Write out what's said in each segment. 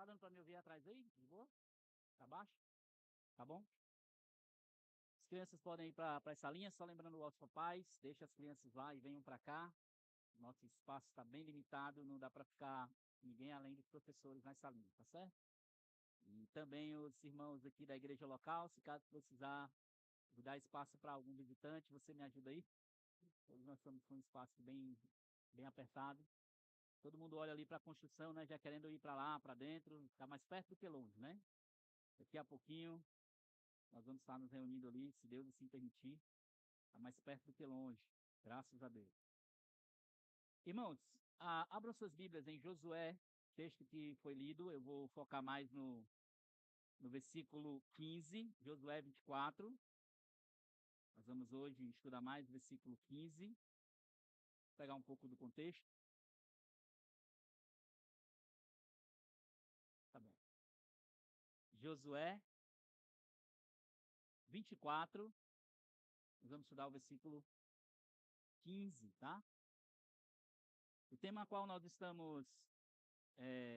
Tá dando para me ouvir atrás aí? De boa? Tá baixo? Tá bom? As crianças podem ir para as salinhas, só lembrando aos papais, deixa as crianças lá e venham para cá. Nosso espaço está bem limitado, não dá para ficar ninguém além dos professores nas salinhas, tá certo? E também os irmãos aqui da igreja local, se caso precisar dar espaço para algum visitante, você me ajuda aí? Hoje nós estamos com um espaço bem apertado. Todo mundo olha ali para a construção, né? Já querendo ir para lá, para dentro, está mais perto do que longe, né? Daqui a pouquinho nós vamos estar nos reunindo ali, se Deus assim permitir, está mais perto do que longe, graças a Deus. Irmãos, abram suas Bíblias em Josué, texto que foi lido, eu vou focar mais no versículo 15, Josué 24. Nós vamos hoje estudar mais o versículo 15, vou pegar um pouco do contexto. Tá bom. Josué 24, nós vamos estudar o versículo 15, tá? O tema qual nós estamos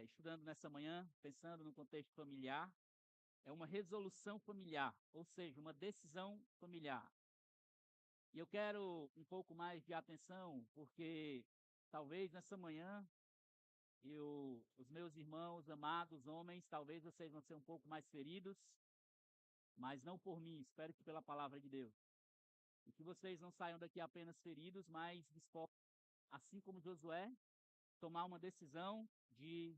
estudando nessa manhã, pensando no contexto familiar, é uma resolução familiar, ou seja, uma decisão familiar. E eu quero um pouco mais de atenção, porque talvez nessa manhã os meus irmãos amados, homens, talvez vocês vão ser um pouco mais feridos, mas não por mim, espero que pela palavra de Deus. E que vocês não saiam daqui apenas feridos, mas dispostos, assim como Josué, tomar uma decisão de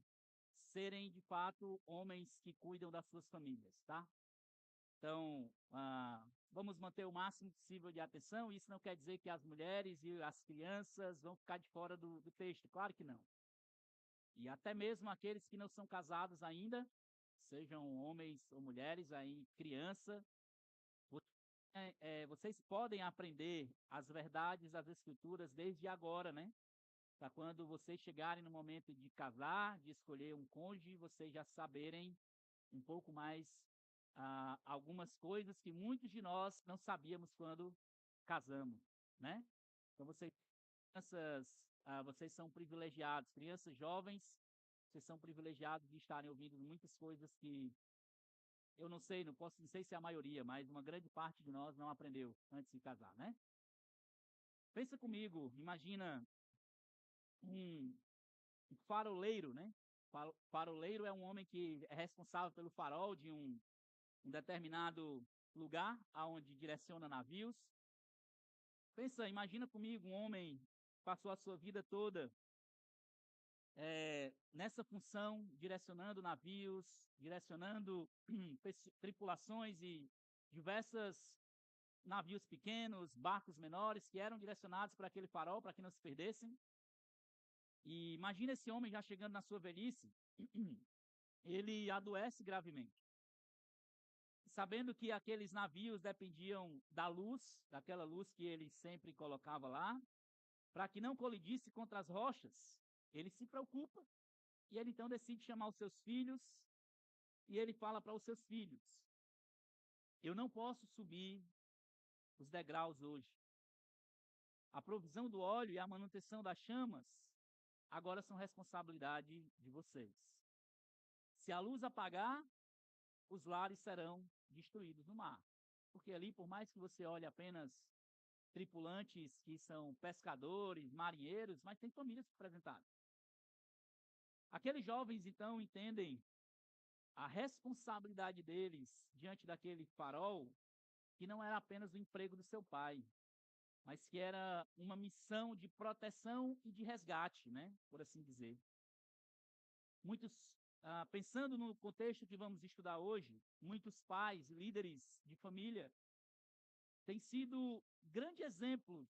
serem, de fato, homens que cuidam das suas famílias, tá? Então, vamos manter o máximo possível de atenção. Isso não quer dizer que as mulheres e as crianças vão ficar de fora do texto, claro que não. E até mesmo aqueles que não são casados ainda, sejam homens ou mulheres, aí criança, vocês podem aprender as verdades das Escrituras desde agora, né? Para quando vocês chegarem no momento de casar, de escolher um cônjuge, vocês já saberem um pouco mais algumas coisas que muitos de nós não sabíamos quando casamos, né? Então, vocês são privilegiados, crianças jovens, vocês são privilegiados de estarem ouvindo muitas coisas que eu não sei, não posso dizer se é a maioria, mas uma grande parte de nós não aprendeu antes de casar, né? Pensa comigo, imagina um faroleiro, né? Faroleiro é um homem que é responsável pelo farol de um determinado lugar aonde direciona navios. Pensa, imagina comigo um homem que passou a sua vida toda nessa função, direcionando navios, direcionando tripulações e diversos navios pequenos, barcos menores, que eram direcionados para aquele farol, para que não se perdessem. E imagina esse homem já chegando na sua velhice, ele adoece gravemente, sabendo que aqueles navios dependiam da luz, daquela luz que ele sempre colocava lá, para que não colidisse contra as rochas. Ele se preocupa e ele então decide chamar os seus filhos e ele fala para os seus filhos: eu não posso subir os degraus hoje. A provisão do óleo e a manutenção das chamas agora são responsabilidade de vocês. Se a luz apagar, os lares serão destruídos no mar. Porque ali, por mais que você olhe apenas tripulantes que são pescadores, marinheiros, mas tem famílias representadas. Aqueles jovens, então, entendem a responsabilidade deles diante daquele farol, que não era apenas o emprego do seu pai, mas que era uma missão de proteção e de resgate, né, por assim dizer. Muitos, pensando no contexto que vamos estudar hoje, muitos pais, líderes de família, têm sido grande exemplo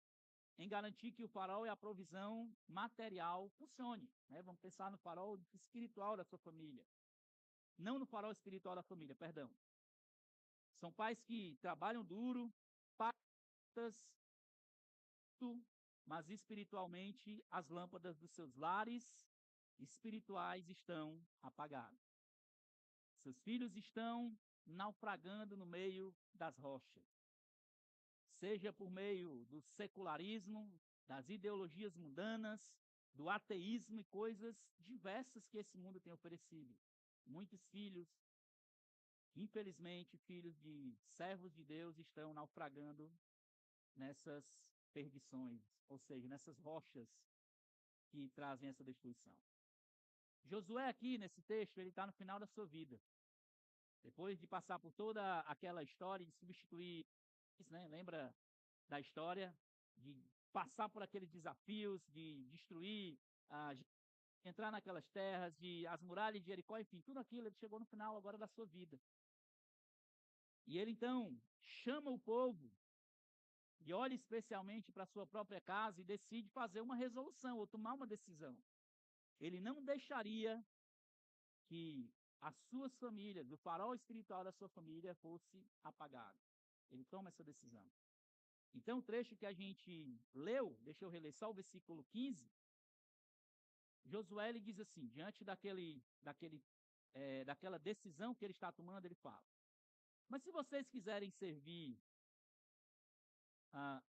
em garantir que o farol e a provisão material funcione, né? Vamos pensar no farol espiritual da sua família, não no farol espiritual da família, perdão. São pais que trabalham duro, patas, mas espiritualmente as lâmpadas dos seus lares espirituais estão apagadas. Seus filhos estão naufragando no meio das rochas. Seja por meio do secularismo, das ideologias mundanas, do ateísmo e coisas diversas que esse mundo tem oferecido. muitos filhos, infelizmente, filhos de servos de Deus, estão naufragando nessas perdições, ou seja, nessas rochas que trazem essa destruição. Josué aqui, nesse texto, ele está no final da sua vida. Depois de passar por toda aquela história de substituir, né, lembra da história? De passar por aqueles desafios, de destruir, entrar naquelas terras, de as muralhas de Jericó, enfim, tudo aquilo, ele chegou no final agora da sua vida. E ele então chama o povo e olha especialmente para a sua própria casa e decide fazer uma resolução ou tomar uma decisão. Ele não deixaria que as suas famílias, o farol espiritual da sua família fosse apagado. Ele toma essa decisão. Então, o trecho que a gente leu, deixa eu reler só o versículo 15, Josué ele diz assim, diante daquela decisão que ele está tomando, ele fala, mas se vocês quiserem servir,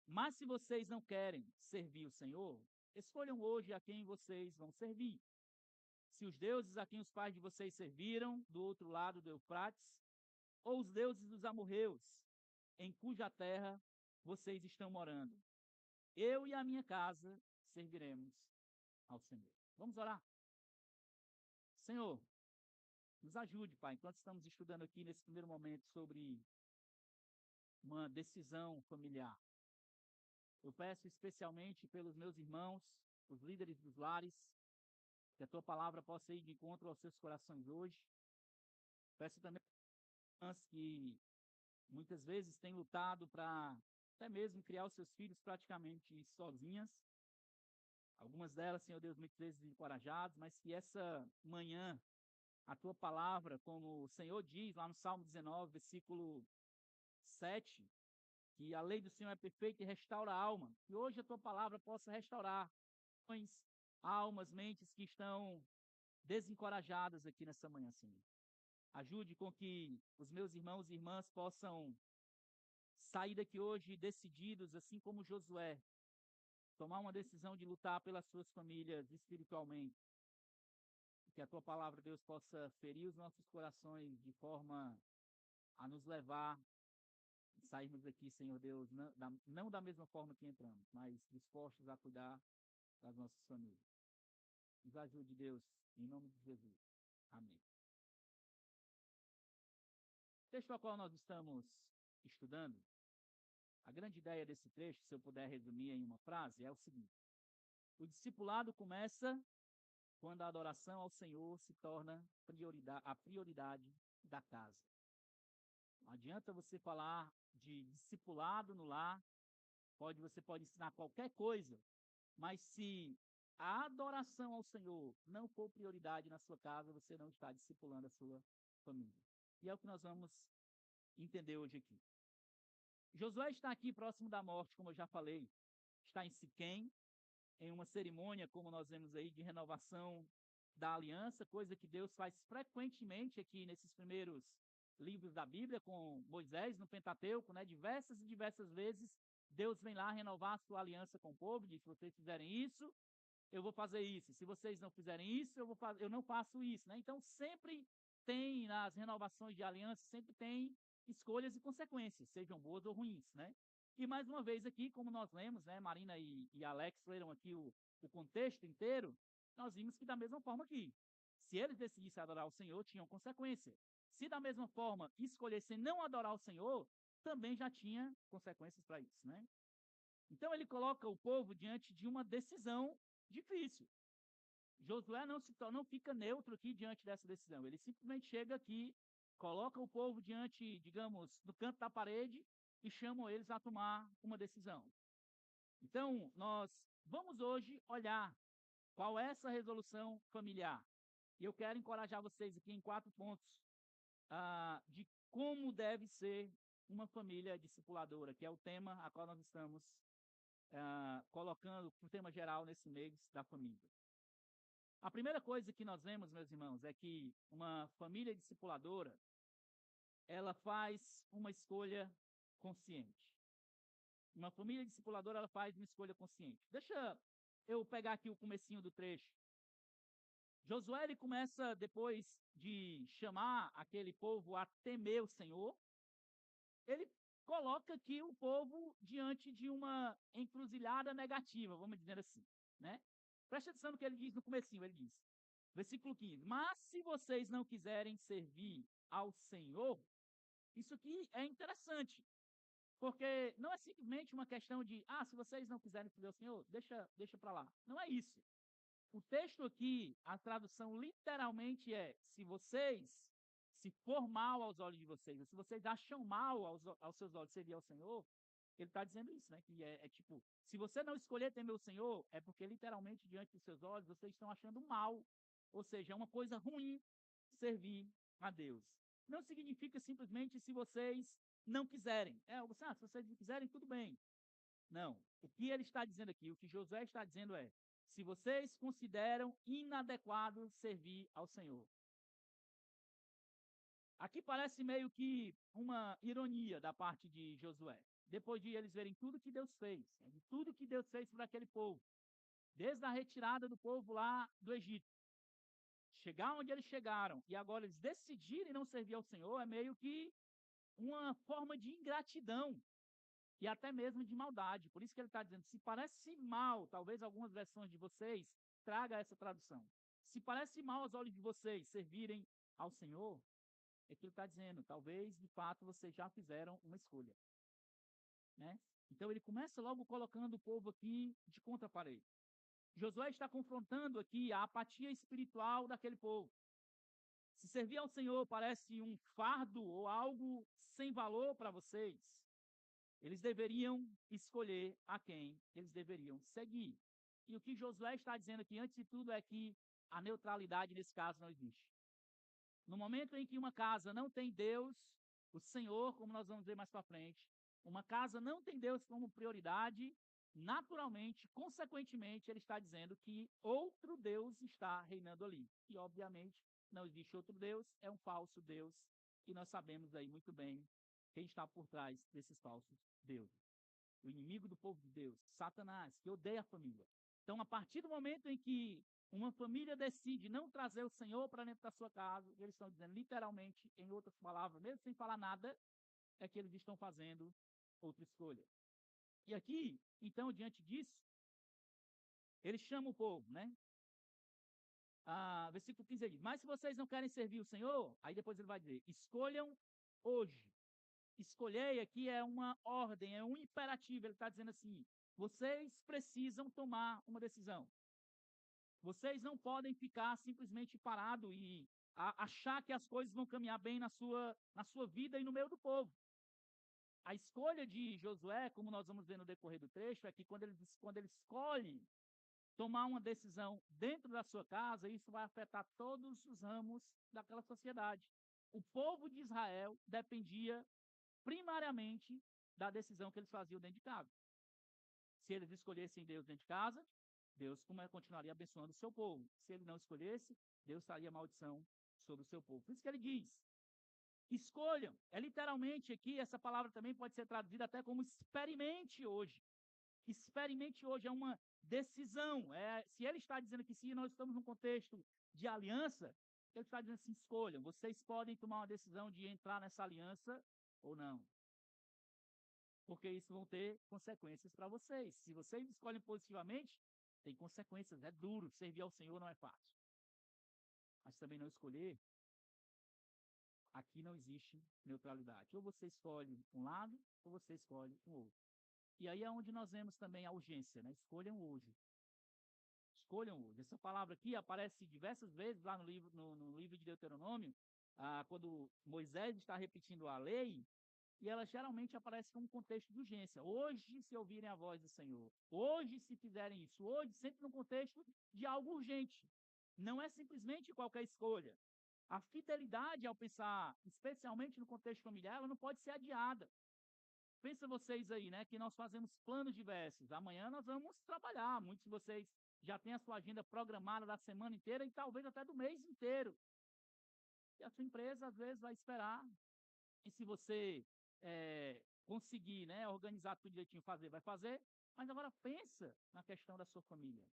mas se vocês não querem servir o Senhor, escolham hoje a quem vocês vão servir. Se os deuses a quem os pais de vocês serviram, do outro lado do Eufrates, ou os deuses dos amorreus, em cuja terra vocês estão morando. Eu e a minha casa serviremos ao Senhor. Vamos orar. Senhor, nos ajude, Pai, enquanto estamos estudando aqui nesse primeiro momento sobre uma decisão familiar. Eu peço especialmente pelos meus irmãos, os líderes dos lares, que a tua palavra possa ir de encontro aos seus corações hoje. Peço também às que muitas vezes têm lutado para até mesmo criar os seus filhos praticamente sozinhas. Algumas delas, Senhor Deus, muitas vezes encorajadas, mas que essa manhã a tua palavra, como o Senhor diz lá no Salmo 19, versículo 7, que a lei do Senhor é perfeita e restaura a alma. Que hoje a tua palavra possa restaurar almas, mentes que estão desencorajadas aqui nessa manhã, Senhor. Ajude com que os meus irmãos e irmãs possam sair daqui hoje decididos, assim como Josué, tomar uma decisão de lutar pelas suas famílias espiritualmente. Que a tua palavra, Deus, possa ferir os nossos corações de forma a nos levar a sairmos daqui, Senhor Deus, não da mesma forma que entramos, mas dispostos a cuidar das nossas famílias. Nos ajude, Deus, em nome de Jesus. Amém. O texto ao qual nós estamos estudando, a grande ideia desse trecho, se eu puder resumir em uma frase, é o seguinte: o discipulado começa quando a adoração ao Senhor se torna a prioridade da casa. Não adianta você falar de discipulado no lar, você pode ensinar qualquer coisa, mas se a adoração ao Senhor não for prioridade na sua casa, você não está discipulando a sua família. E é o que nós vamos entender hoje aqui. Josué está aqui próximo da morte, como eu já falei. Está em Siquém, em uma cerimônia, como nós vemos aí, de renovação da aliança, coisa que Deus faz frequentemente aqui nesses primeiros livros da Bíblia, com Moisés, no Pentateuco, né? Diversas e diversas vezes, Deus vem lá renovar a sua aliança com o povo, diz, se vocês fizerem isso, eu vou fazer isso. Se vocês não fizerem isso, eu não faço isso, né? Então, sempre tem, nas renovações de aliança, sempre tem escolhas e consequências, sejam boas ou ruins, né? E mais uma vez aqui, como nós lemos, né, Marina e Alex leram aqui o contexto inteiro, nós vimos que da mesma forma aqui, se eles decidissem adorar o Senhor, tinham consequência. Se da mesma forma escolhessem não adorar o Senhor, também já tinha consequências para isso, né? Então ele coloca o povo diante de uma decisão difícil. Josué não fica neutro aqui diante dessa decisão. Ele simplesmente chega aqui, coloca o povo diante, digamos, do canto da parede e chama eles a tomar uma decisão. Então, nós vamos hoje olhar qual é essa resolução familiar. E eu quero encorajar vocês aqui em 4 pontos de como deve ser uma família discipuladora, que é o tema a qual nós estamos colocando o tema geral nesse mês da família. A primeira coisa que nós vemos, meus irmãos, é que uma família discipuladora, ela faz uma escolha consciente. Uma família discipuladora, ela faz uma escolha consciente. Deixa eu pegar aqui o comecinho do trecho. Josué ele começa, depois de chamar aquele povo a temer o Senhor, ele coloca aqui o povo diante de uma encruzilhada negativa, vamos dizer assim, né? Preste atenção no que ele diz no comecinho, ele diz, versículo 15, mas se vocês não quiserem servir ao Senhor, isso aqui é interessante, porque não é simplesmente uma questão de, se vocês não quiserem servir ao Senhor, deixa para lá. Não é isso. O texto aqui, a tradução literalmente é: se vocês se for mal aos olhos de vocês, ou se vocês acham mal aos seus olhos servir ao Senhor, ele está dizendo isso, né? Que é tipo, se você não escolher temer o Senhor, é porque literalmente diante dos seus olhos vocês estão achando mal, ou seja, é uma coisa ruim servir a Deus. Não significa simplesmente se vocês não quiserem. Se vocês não quiserem, tudo bem. Não. O que ele está dizendo aqui, o que Josué está dizendo é: se vocês consideram inadequado servir ao Senhor. Aqui parece meio que uma ironia da parte de Josué. Depois de eles verem tudo que Deus fez, tudo que Deus fez por aquele povo, desde a retirada do povo lá do Egito, chegar onde eles chegaram, e agora eles decidirem não servir ao Senhor, é meio que uma forma de ingratidão e até mesmo de maldade. Por isso que ele está dizendo, se parece mal, talvez algumas versões de vocês traga essa tradução. Se parece mal aos olhos de vocês servirem ao Senhor, é que ele está dizendo, talvez de fato vocês já fizeram uma escolha. Né? Então ele começa logo colocando o povo aqui de contra a parede. Josué está confrontando aqui a apatia espiritual daquele povo. Se servir ao Senhor parece um fardo ou algo sem valor para vocês, eles deveriam escolher a quem eles deveriam seguir. E o que Josué está dizendo aqui, antes de tudo, é que a neutralidade nesse caso não existe. No momento em que uma casa não tem Deus, o Senhor, como nós vamos ver mais para frente, uma casa não tem Deus como prioridade, naturalmente, consequentemente, ele está dizendo que outro Deus está reinando ali. E, obviamente, não existe outro Deus, é um falso Deus, e nós sabemos aí muito bem quem está por trás desses falsos deuses. O inimigo do povo de Deus, Satanás, que odeia a família. Então, a partir do momento em que uma família decide não trazer o Senhor para dentro da sua casa, eles estão dizendo literalmente, em outras palavras, mesmo sem falar nada, é que eles estão fazendo outra escolha. E aqui, então, diante disso, ele chama o povo, né? Versículo 15 diz, mas se vocês não querem servir o Senhor, aí depois ele vai dizer, escolham hoje. Escolhei aqui é uma ordem, é um imperativo, ele está dizendo assim, vocês precisam tomar uma decisão. Vocês não podem ficar simplesmente parado e achar que as coisas vão caminhar bem na sua vida e no meio do povo. A escolha de Josué, como nós vamos ver no decorrer do trecho, é que quando ele escolhe tomar uma decisão dentro da sua casa, isso vai afetar todos os ramos daquela sociedade. O povo de Israel dependia primariamente da decisão que eles faziam dentro de casa. Se eles escolhessem Deus dentro de casa, Deus continuaria abençoando o seu povo. Se ele não escolhesse, Deus traria maldição sobre o seu povo. Por isso que ele diz, escolham. É literalmente aqui, essa palavra também pode ser traduzida até como experimente hoje. Experimente hoje é uma decisão. Se ele está dizendo que se nós estamos num contexto de aliança, ele está dizendo assim, escolham. Vocês podem tomar uma decisão de entrar nessa aliança ou não. Porque isso vão ter consequências para vocês. Se vocês escolhem positivamente, tem consequências. É duro. Servir ao Senhor não é fácil. Mas também não escolher, aqui não existe neutralidade. Ou você escolhe um lado, ou você escolhe o outro. E aí é onde nós vemos também a urgência, né? Escolham hoje. Escolham hoje. Essa palavra aqui aparece diversas vezes lá no livro de Deuteronômio, quando Moisés está repetindo a lei, e ela geralmente aparece como contexto de urgência. Hoje, se ouvirem a voz do Senhor. Hoje, se fizerem isso. Hoje, sempre no contexto de algo urgente. Não é simplesmente qualquer escolha. A fidelidade, ao pensar, especialmente no contexto familiar, ela não pode ser adiada. Pensa vocês aí, né, que nós fazemos planos diversos. Amanhã nós vamos trabalhar. Muitos de vocês já têm a sua agenda programada da semana inteira e talvez até do mês inteiro. E a sua empresa, às vezes, vai esperar. E se você conseguir, né, organizar tudo direitinho, vai fazer. Mas agora pensa na questão da sua família.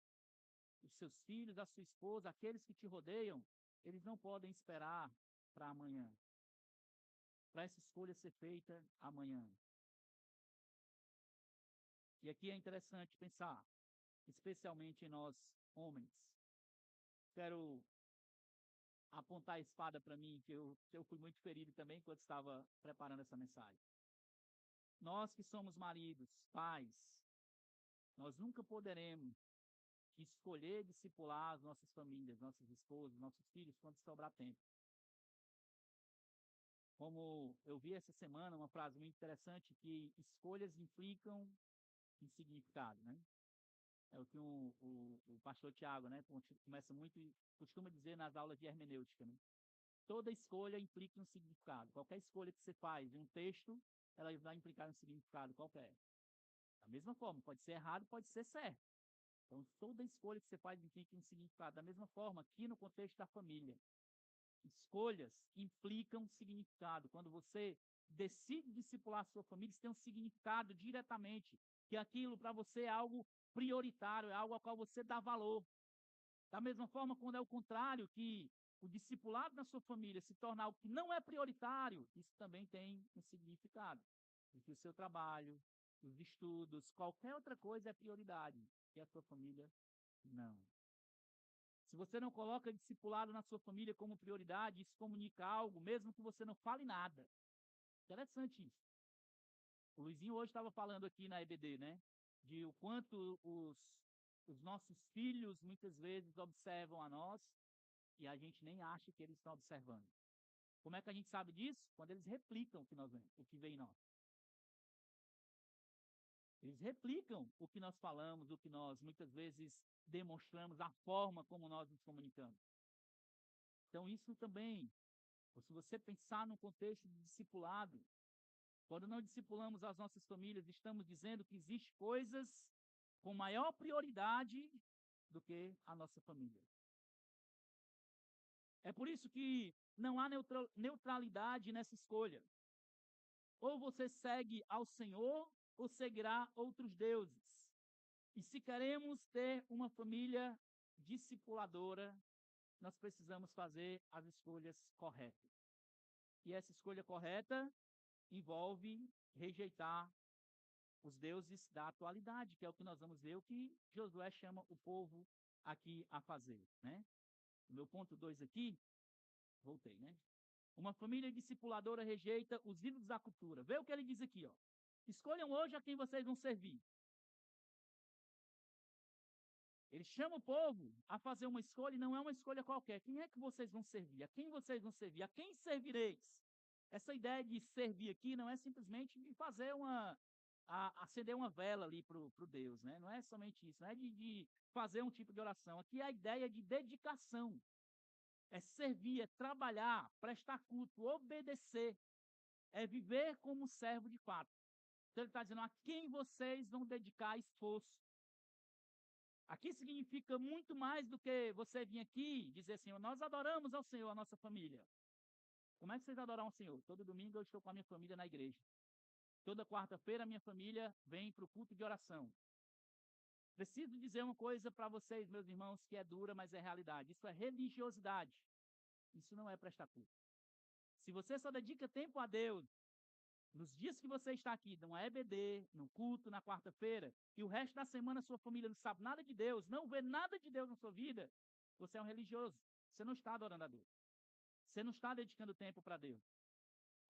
os seus filhos, a sua esposa, aqueles que te rodeiam, eles não podem esperar para amanhã, para essa escolha ser feita amanhã. E aqui é interessante pensar, especialmente em nós, homens. Quero apontar a espada para mim, que eu fui muito ferido também quando estava preparando essa mensagem. Nós que somos maridos, pais, nós nunca poderemos escolher discipular as nossas famílias, nossas esposas, nossos filhos, quando sobrar tempo. Como eu vi essa semana uma frase muito interessante, que escolhas implicam em significado, né? É o que o pastor Tiago, né, começa muito, costuma dizer nas aulas de hermenêutica, né? Toda escolha implica um significado. Qualquer escolha que você faz em um texto, ela vai implicar um significado qualquer. Da mesma forma, pode ser errado, pode ser certo. Então, toda escolha que você faz implica um significado. Da mesma forma, aqui no contexto da família, escolhas implicam significado. Quando você decide discipular a sua família, isso tem um significado diretamente, que aquilo para você é algo prioritário, é algo ao qual você dá valor. Da mesma forma, quando é o contrário, que o discipulado na sua família se torna algo que não é prioritário, isso também tem um significado. Porque o seu trabalho, os estudos, qualquer outra coisa é prioridade, e a sua família não. Se você não coloca discipulado na sua família como prioridade, isso comunica algo, mesmo que você não fale nada. Interessante isso. O Luizinho hoje estava falando aqui na EBD, né? De o quanto os nossos filhos muitas vezes observam a nós e a gente nem acha que eles estão observando. Como é que a gente sabe disso? Quando eles replicam o que nós vemos, o que vem em nós. Eles replicam o que nós falamos, o que nós muitas vezes demonstramos, a forma como nós nos comunicamos. Então, isso também, se você pensar no contexto de discipulado, quando não discipulamos as nossas famílias, estamos dizendo que existem coisas com maior prioridade do que a nossa família. É por isso que não há neutralidade nessa escolha. Ou você segue ao Senhor, ou seguirá outros deuses. E se queremos ter uma família discipuladora, nós precisamos fazer as escolhas corretas. E essa escolha correta envolve rejeitar os deuses da atualidade, que é o que nós vamos ver, o que Josué chama o povo aqui a fazer, né? O meu ponto 2 aqui, voltei, né? Uma família discipuladora rejeita os ídolos da cultura. Vê o que ele diz aqui, ó. Escolham hoje a quem vocês vão servir. Ele chama o povo a fazer uma escolha e não é uma escolha qualquer. Quem é que vocês vão servir? A quem vocês vão servir? A quem servireis? Essa ideia de servir aqui não é simplesmente de fazer acender uma vela ali para o Deus, né? Não é somente isso, não é de fazer um tipo de oração. Aqui é a ideia de dedicação. É servir, é trabalhar, prestar culto, obedecer. É viver como servo de fato. Então ele está dizendo a quem vocês vão dedicar esforço. Aqui significa muito mais do que você vir aqui e dizer assim, nós adoramos ao Senhor, a nossa família. Como é que vocês adoram ao Senhor? Todo domingo eu estou com a minha família na igreja. Toda quarta-feira a minha família vem para o culto de oração. Preciso dizer uma coisa para vocês, meus irmãos, que é dura, mas é realidade. Isso é religiosidade. Isso não é prestar culto. Se você só dedica tempo a Deus, nos dias que você está aqui, num EBD, no culto, na quarta-feira, e o resto da semana sua família não sabe nada de Deus, não vê nada de Deus na sua vida, você é um religioso. Você não está adorando a Deus. Você não está dedicando tempo para Deus.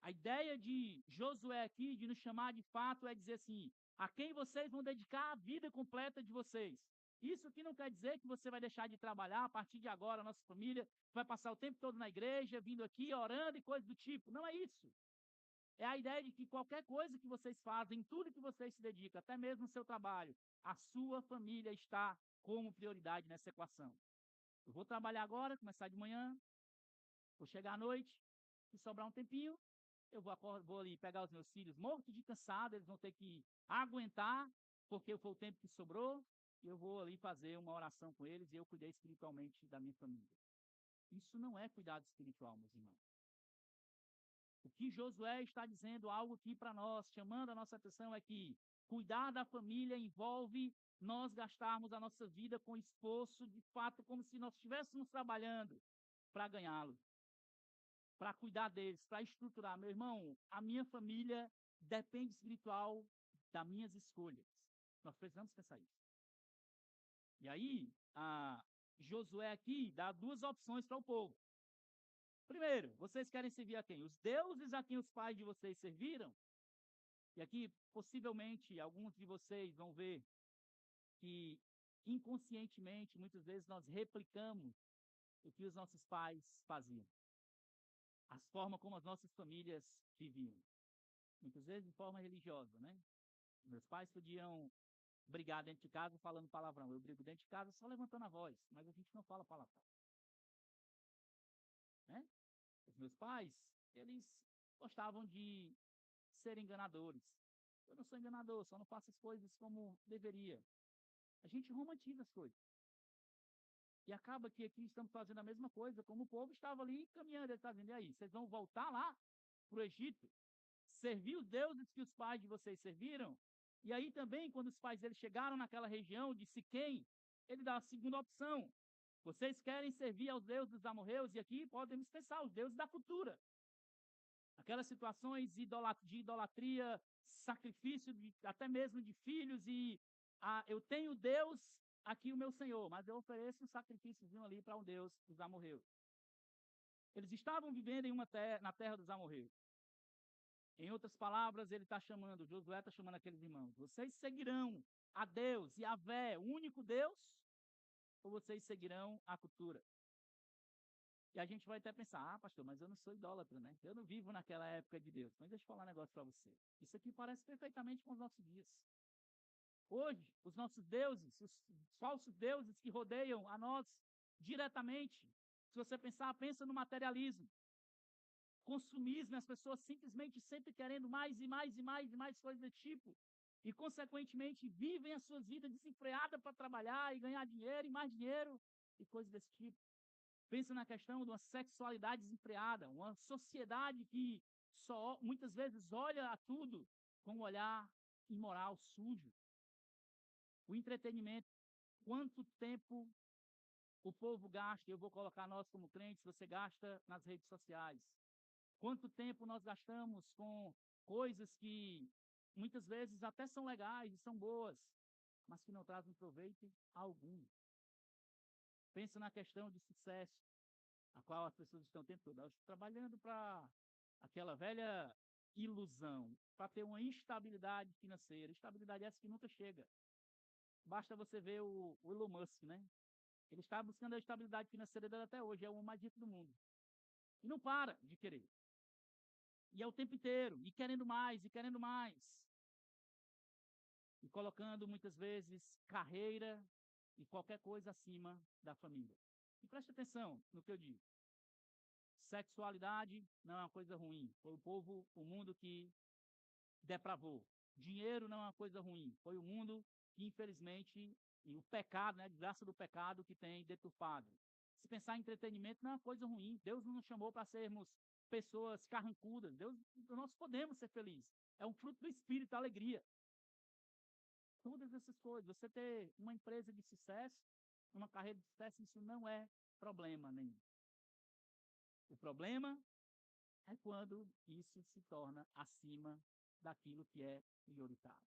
A ideia de Josué aqui, de nos chamar de fato, é dizer assim, a quem vocês vão dedicar a vida completa de vocês. Isso aqui não quer dizer que você vai deixar de trabalhar a partir de agora, a nossa família vai passar o tempo todo na igreja, vindo aqui, orando e coisas do tipo. Não é isso. É a ideia de que qualquer coisa que vocês fazem, tudo que vocês se dedicam, até mesmo no seu trabalho, a sua família está como prioridade nessa equação. Eu vou trabalhar agora, começar de manhã, vou chegar à noite, se sobrar um tempinho, eu vou ali pegar os meus filhos mortos de cansado, eles vão ter que aguentar, porque foi o tempo que sobrou, e eu vou ali fazer uma oração com eles e eu cuidei espiritualmente da minha família. Isso não é cuidado espiritual, meus irmãos. O que Josué está dizendo, algo aqui para nós, chamando a nossa atenção, é que cuidar da família envolve nós gastarmos a nossa vida com esforço, de fato, como se nós estivéssemos trabalhando para ganhá-lo, para cuidar deles, para estruturar. Meu irmão, a minha família depende espiritual das minhas escolhas. Nós precisamos pensar isso. E aí, Josué aqui dá duas opções para o povo. Primeiro, vocês querem servir a quem? Os deuses a quem os pais de vocês serviram? E aqui, possivelmente, alguns de vocês vão ver que, inconscientemente, muitas vezes nós replicamos o que os nossos pais faziam. As formas como as nossas famílias viviam. Muitas vezes de forma religiosa, né? Meus pais podiam brigar dentro de casa falando palavrão. Eu brigo dentro de casa só levantando a voz, mas a gente não fala palavrão. Né? Os meus pais, eles gostavam de ser enganadores. Eu não sou enganador, só não faço as coisas como deveria. A gente romantiza as coisas. E acaba que aqui estamos fazendo a mesma coisa, como o povo estava ali caminhando. Ele está dizendo, e aí, vocês vão voltar lá para o Egito, servir os deuses que os pais de vocês serviram? E aí também, quando os pais deles chegaram naquela região de Siquém, ele dá a segunda opção. Vocês querem servir aos deuses dos amorreus? E aqui podemos pensar, os deuses da cultura. Aquelas situações de idolatria, sacrifício, até mesmo de filhos, e eu tenho Deus aqui, o meu Senhor, mas eu ofereço um sacrifíciozinho ali para um Deus dos amorreus. Eles estavam vivendo na terra dos amorreus. Em outras palavras, ele está chamando, Josué está chamando aqueles irmãos, vocês seguirão a Deus, Yahvé, o único Deus, ou vocês seguirão a cultura? E a gente vai até pensar, pastor, mas eu não sou idólatra, né? Eu não vivo naquela época de Deus. Mas deixa eu falar um negócio para você. Isso aqui parece perfeitamente com os nossos dias. Hoje, os nossos deuses, os falsos deuses que rodeiam a nós diretamente, se você pensar, pensa no materialismo. Consumismo, as pessoas simplesmente sempre querendo mais e mais e mais e mais coisas do tipo. E, consequentemente, vivem as suas vidas desenfreadas para trabalhar e ganhar dinheiro e mais dinheiro e coisas desse tipo. Pensa na questão de uma sexualidade desenfreada, uma sociedade que só muitas vezes olha a tudo com um olhar imoral, sujo. O entretenimento, quanto tempo o povo gasta, eu vou colocar nós como crentes, você gasta nas redes sociais. Quanto tempo nós gastamos com coisas que muitas vezes até são legais e são boas, mas que não trazem proveito algum. Pensa na questão de sucesso, a qual as pessoas estão tentando, trabalhando para aquela velha ilusão, para ter uma instabilidade financeira, estabilidade essa que nunca chega. Basta você ver o Elon Musk, né? Ele está buscando a estabilidade financeira dele até hoje, é o homem mais rico do mundo. E não para de querer. E é o tempo inteiro, e querendo mais, e querendo mais. E colocando, muitas vezes, carreira e qualquer coisa acima da família. E preste atenção no que eu digo. Sexualidade não é uma coisa ruim. Foi o mundo que depravou. Dinheiro não é uma coisa ruim. Foi o mundo que, infelizmente, e o pecado, né, a desgraça do pecado que tem deturpado. Se pensar em entretenimento não é uma coisa ruim. Deus não nos chamou para sermos pessoas carrancudas. Nós podemos ser felizes. É um fruto do Espírito, a alegria. Todas essas coisas. Você ter uma empresa de sucesso, uma carreira de sucesso, isso não é problema nenhum. O problema é quando isso se torna acima daquilo que é prioritário.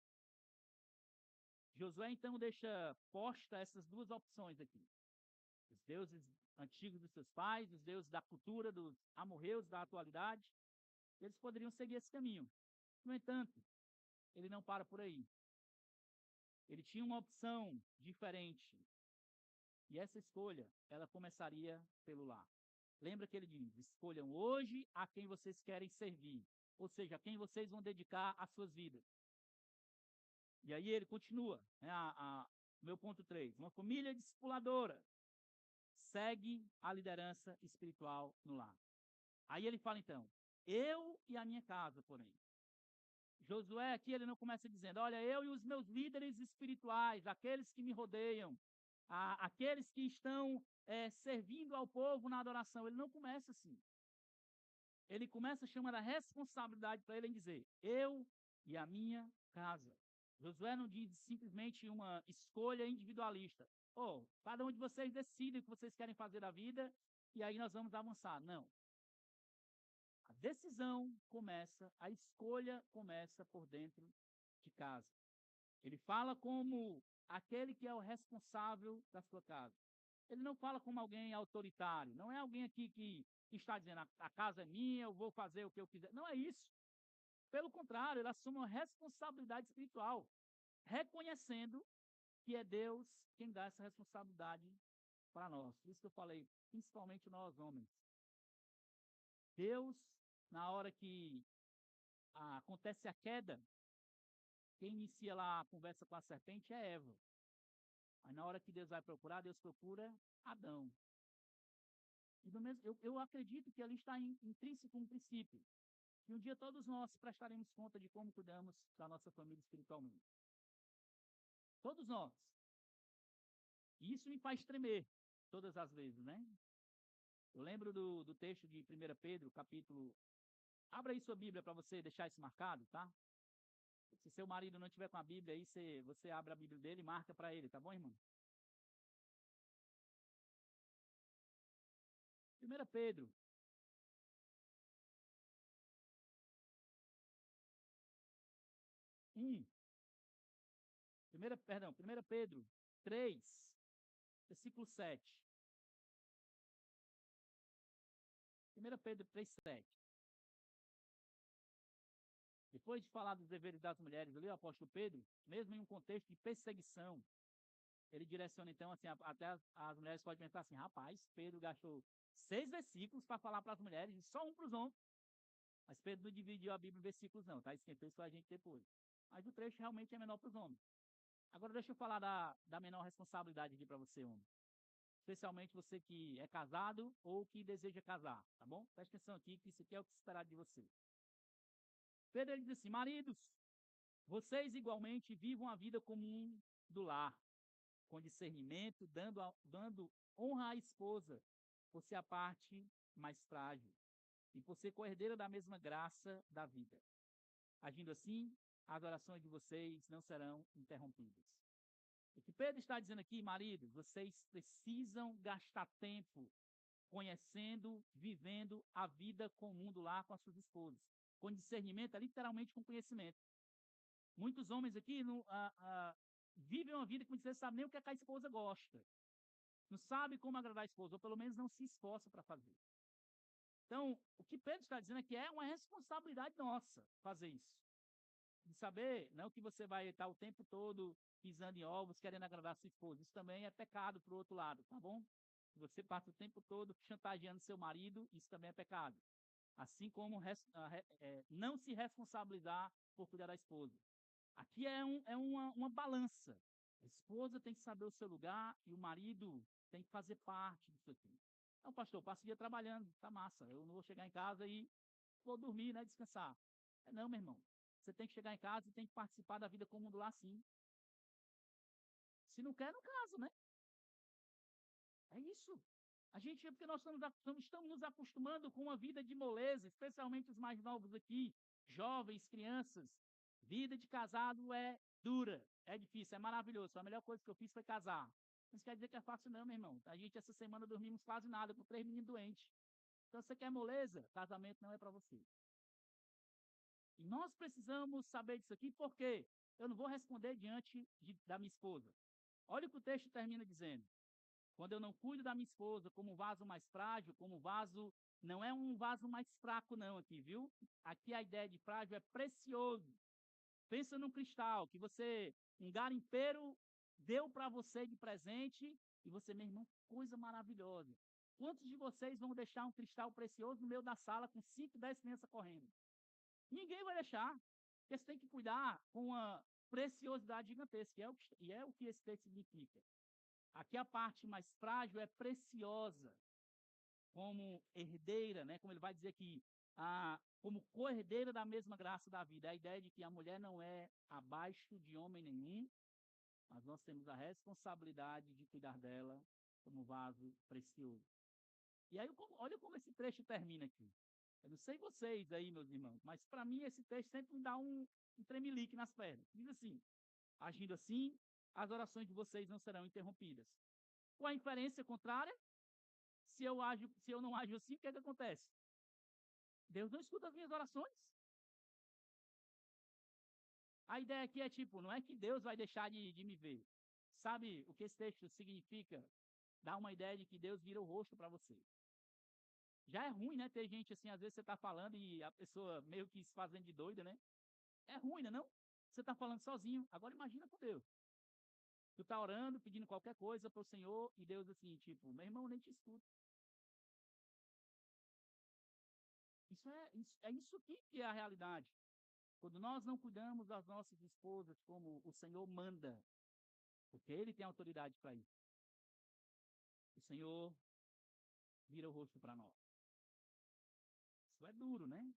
Josué, então, deixa posta essas duas opções aqui. Os deuses antigos dos seus pais, os deuses da cultura, dos amorreus da atualidade, eles poderiam seguir esse caminho. No entanto, ele não para por aí. Ele tinha uma opção diferente. E essa escolha, ela começaria pelo lar. Lembra que ele diz, escolham hoje a quem vocês querem servir. Ou seja, a quem vocês vão dedicar as suas vidas. E aí ele continua, né, meu ponto 3. Uma família discipuladora segue a liderança espiritual no lar. Aí ele fala então, eu e a minha casa, porém. Josué aqui ele não começa dizendo, olha, eu e os meus líderes espirituais, aqueles que me rodeiam, aqueles que estão servindo ao povo na adoração. Ele não começa assim. ele começa chamando a responsabilidade para ele em dizer, eu e a minha casa. Josué não diz simplesmente uma escolha individualista. Cada um de vocês decide o que vocês querem fazer da vida e aí nós vamos avançar. Não. A decisão começa, a escolha começa por dentro de casa. Ele fala como aquele que é o responsável da sua casa. Ele não fala como alguém autoritário. Não é alguém aqui que está dizendo a casa é minha, eu vou fazer o que eu quiser. Não é isso. Pelo contrário, ele assume uma responsabilidade espiritual, reconhecendo que é Deus quem dá essa responsabilidade para nós. Por isso que eu falei, principalmente nós homens. Deus, na hora que acontece a queda, quem inicia lá a conversa com a serpente é Eva. Mas na hora que Deus vai procurar, Deus procura Adão. E do mesmo, eu acredito que ali está intrínseco um princípio. E um dia todos nós prestaremos conta de como cuidamos da nossa família espiritualmente. Todos nós. E isso me faz tremer todas as vezes, né? Eu lembro do texto de 1 Pedro, capítulo... Abra aí sua Bíblia para você deixar isso marcado, tá? Se seu marido não tiver com a Bíblia aí, você abre a Bíblia dele e marca para ele, tá bom, irmão? 1 Pedro. Primeira Pedro 3, versículo 7. 1 Pedro 3, 7. Depois de falar dos deveres das mulheres ali, o apóstolo Pedro, mesmo em um contexto de perseguição, ele direciona então assim, até as mulheres podem pensar assim, rapaz, Pedro gastou 6 versículos para falar para as mulheres e só um para os homens. Mas Pedro não dividiu a Bíblia em versículos não, tá? Isso quem fez foi a gente depois. Mas o trecho realmente é menor para os homens. Agora deixa eu falar da menor responsabilidade aqui para você, homem. Especialmente você que é casado ou que deseja casar, tá bom? Presta atenção aqui, que isso aqui é o que se esperar de você. Pedro ele diz assim, maridos, vocês igualmente vivam a vida comum do lar, com discernimento, dando honra à esposa, por ser a parte mais frágil, e por ser coerdeira da mesma graça da vida. Agindo assim, as orações de vocês não serão interrompidas. O que Pedro está dizendo aqui, maridos, vocês precisam gastar tempo conhecendo, vivendo a vida comum do lar com as suas esposas. Com discernimento, é literalmente com conhecimento. Muitos homens aqui vivem uma vida que você sabe nem o que a esposa gosta. Não sabe como agradar a esposa, ou pelo menos não se esforça para fazer. Então, o que Pedro está dizendo é que é uma responsabilidade nossa fazer isso. De saber, não que você vai estar o tempo todo pisando em ovos, querendo agradar a sua esposa. Isso também é pecado para o outro lado, tá bom? Se você passa o tempo todo chantageando seu marido, isso também é pecado. Assim como não se responsabilizar por cuidar da esposa. Aqui é uma balança. A esposa tem que saber o seu lugar e o marido tem que fazer parte disso aqui. Então, pastor, eu passo o dia trabalhando, tá massa. Eu não vou chegar em casa e vou dormir, né, descansar. Não, meu irmão. Você tem que chegar em casa e tem que participar da vida comum do lar, sim. Se não quer, não casa, né? É isso. A gente, porque nós estamos nos acostumando com uma vida de moleza, especialmente os mais novos aqui, jovens, crianças. Vida de casado é dura, é difícil, é maravilhoso. A melhor coisa que eu fiz foi casar. Não quer dizer que é fácil, não, meu irmão. A gente, essa semana, dormimos quase nada com 3 meninos doentes. Então, você quer moleza? Casamento não é para você. E nós precisamos saber disso aqui, porque eu não vou responder diante da minha esposa. Olha o que o texto termina dizendo. Quando eu não cuido da minha esposa como um vaso mais frágil, como um vaso, não é um vaso mais fraco não aqui, viu? Aqui a ideia de frágil é precioso. Pensa num cristal que um garimpeiro deu para você de presente e você, meu irmão, coisa maravilhosa. Quantos de vocês vão deixar um cristal precioso no meio da sala com 5, 10 crianças correndo? Ninguém vai deixar. Porque você tem que cuidar com uma preciosidade gigantesca, e é o que esse texto significa. Aqui a parte mais frágil é preciosa, como herdeira, né? Como ele vai dizer aqui, como co-herdeira da mesma graça da vida. A ideia de que a mulher não é abaixo de homem nenhum, mas nós temos a responsabilidade de cuidar dela como vaso precioso. E aí, olha como esse trecho termina aqui. Eu não sei vocês aí, meus irmãos, mas para mim esse texto sempre me dá um tremelique nas pernas. Diz assim: agindo assim, as orações de vocês não serão interrompidas. Com a inferência contrária, se eu não ajo assim, o que é que acontece? Deus não escuta as minhas orações. A ideia aqui é tipo, não é que Deus vai deixar de me ver. Sabe o que esse texto significa? Dá uma ideia de que Deus vira o rosto para você. Já é ruim, né? Ter gente assim, às vezes você está falando e a pessoa meio que se fazendo de doida, né? É ruim, né? Não? Você está falando sozinho. Agora imagina com Deus. Tu está orando, pedindo qualquer coisa para o Senhor e Deus assim, tipo, meu irmão, nem te escuta. É isso aqui que é a realidade. Quando nós não cuidamos das nossas esposas como o Senhor manda, porque Ele tem autoridade para isso, o Senhor vira o rosto para nós. Isso é duro, né?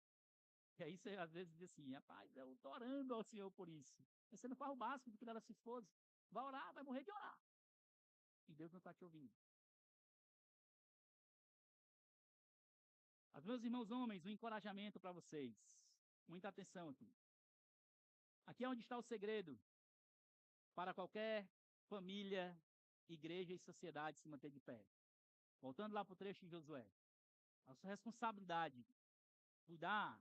E aí você às vezes diz assim, rapaz, eu estou orando ao Senhor por isso. Mas você não faz o básico de cuidar da sua esposa. Vai orar, vai morrer de orar. E Deus não está te ouvindo. Os meus irmãos homens, um encorajamento para vocês. Muita atenção aqui. Aqui é onde está o segredo para qualquer família, igreja e sociedade se manter de pé. Voltando lá para o trecho de Josué. A sua responsabilidade, cuidar,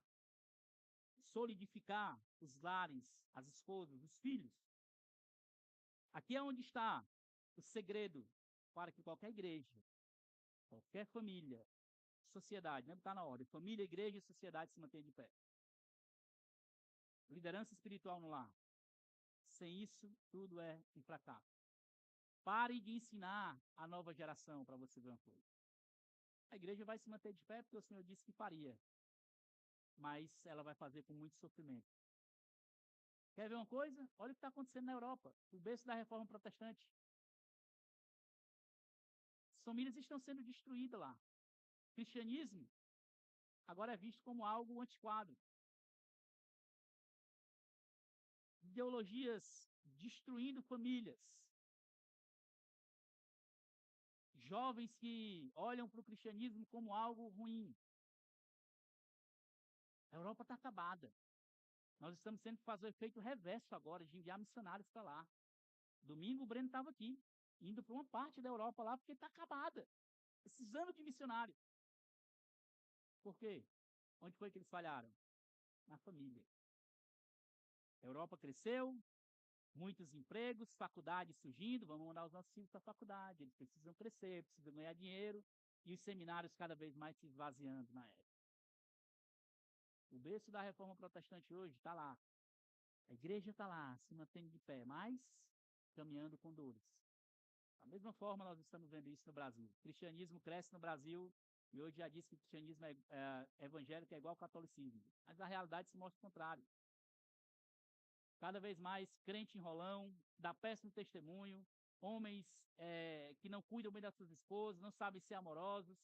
solidificar os lares, as esposas, os filhos. Aqui é onde está o segredo para que qualquer igreja, qualquer família, sociedade, né? Está na ordem, família, igreja e sociedade se mantenham de pé. Liderança espiritual no lar. Sem isso, tudo é um fracasso. Pare de ensinar a nova geração para você ver uma coisa. A igreja vai se manter de pé porque o Senhor disse que faria, mas ela vai fazer com muito sofrimento. Quer ver uma coisa? Olha o que está acontecendo na Europa, o berço da reforma protestante. As famílias estão sendo destruídas lá. O cristianismo agora é visto como algo antiquado. Ideologias destruindo famílias. Jovens que olham para o cristianismo como algo ruim. A Europa está acabada. Nós estamos tendo que fazer o efeito reverso agora, de enviar missionários para lá. Domingo o Breno estava aqui, indo para uma parte da Europa lá, porque está acabada. Precisando de missionário. Por quê? Onde foi que eles falharam? Na família. A Europa cresceu, muitos empregos, faculdades surgindo, vamos mandar os nossos filhos para a faculdade, eles precisam crescer, precisam ganhar dinheiro, e os seminários cada vez mais se esvaziando na época. O berço da reforma protestante hoje está lá. A igreja está lá, se mantendo de pé, mas caminhando com dores. Da mesma forma, nós estamos vendo isso no Brasil. O cristianismo cresce no Brasil, e hoje já diz que o cristianismo evangélico é igual ao catolicismo. Mas na realidade se mostra o contrário. Cada vez mais crente enrolão, dá péssimo testemunho, homens que não cuidam bem das suas esposas, não sabem ser amorosos,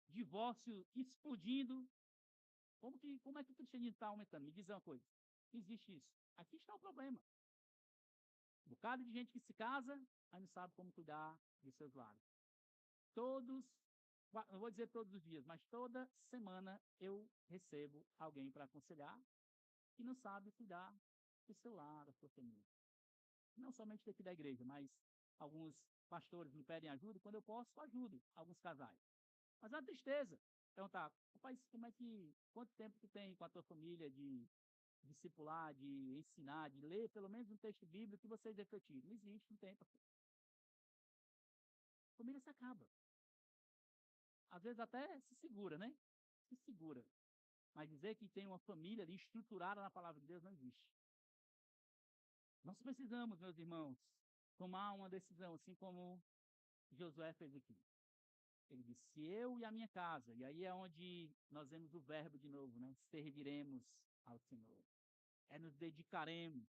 divórcio explodindo. Como é que o cristianismo está aumentando? Me diz uma coisa. Existe isso. Aqui está o problema. Um bocado de gente que se casa, aí não sabe como cuidar dos seus lares. Não vou dizer todos os dias, mas toda semana eu recebo alguém para aconselhar que não sabe cuidar do seu lar, da sua família. Não somente daqui da igreja, mas alguns pastores me pedem ajuda, e quando eu posso, eu ajudo alguns casais. Mas é uma tristeza perguntar, rapaz, quanto tempo tu tem com a tua família de discipular, de ensinar, de ler pelo menos um texto bíblico que vocês refletiram? Não existe, não tem, pastor. A família se acaba. Às vezes até se segura, né? Se segura. Mas dizer que tem uma família ali estruturada na palavra de Deus não existe. Nós precisamos, meus irmãos, tomar uma decisão, assim como Josué fez aqui. Ele disse, se eu e a minha casa, e aí é onde nós vemos o verbo de novo, né? Serviremos ao Senhor. Nos dedicaremos,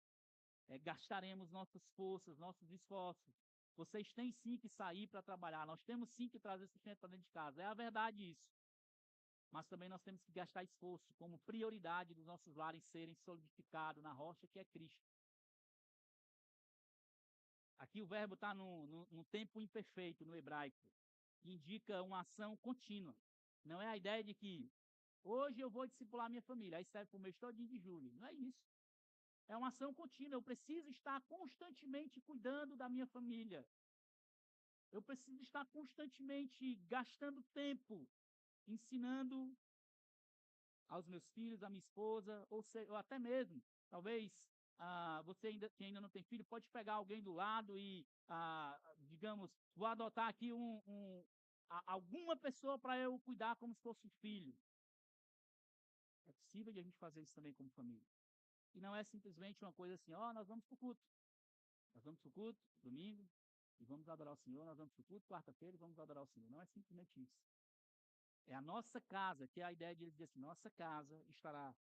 gastaremos nossas forças, nossos esforços. Vocês têm sim que sair para trabalhar, nós temos sim que trazer sustento para dentro de casa. É a verdade isso. Mas também nós temos que gastar esforço como prioridade dos nossos lares serem solidificados na rocha que é Cristo. Aqui o verbo está no tempo imperfeito, no hebraico, que indica uma ação contínua. Não é a ideia de que Hoje eu vou discipular minha família. Aí serve para o mês todinho de julho. Não é isso. É uma ação contínua. Eu preciso estar constantemente cuidando da minha família. Eu preciso estar constantemente gastando tempo ensinando aos meus filhos, à minha esposa, ou até mesmo, talvez, você que ainda não tem filho, pode pegar alguém do lado e, digamos, vou adotar aqui alguma pessoa para eu cuidar como se fosse um filho. É possível de a gente fazer isso também como família. E não é simplesmente uma coisa assim, nós vamos para o culto. Nós vamos para o culto, domingo, e vamos adorar o Senhor. Nós vamos para o culto, quarta-feira, e vamos adorar o Senhor. Não é simplesmente isso. É a nossa casa, que é a ideia de ele dizer assim, nossa casa estará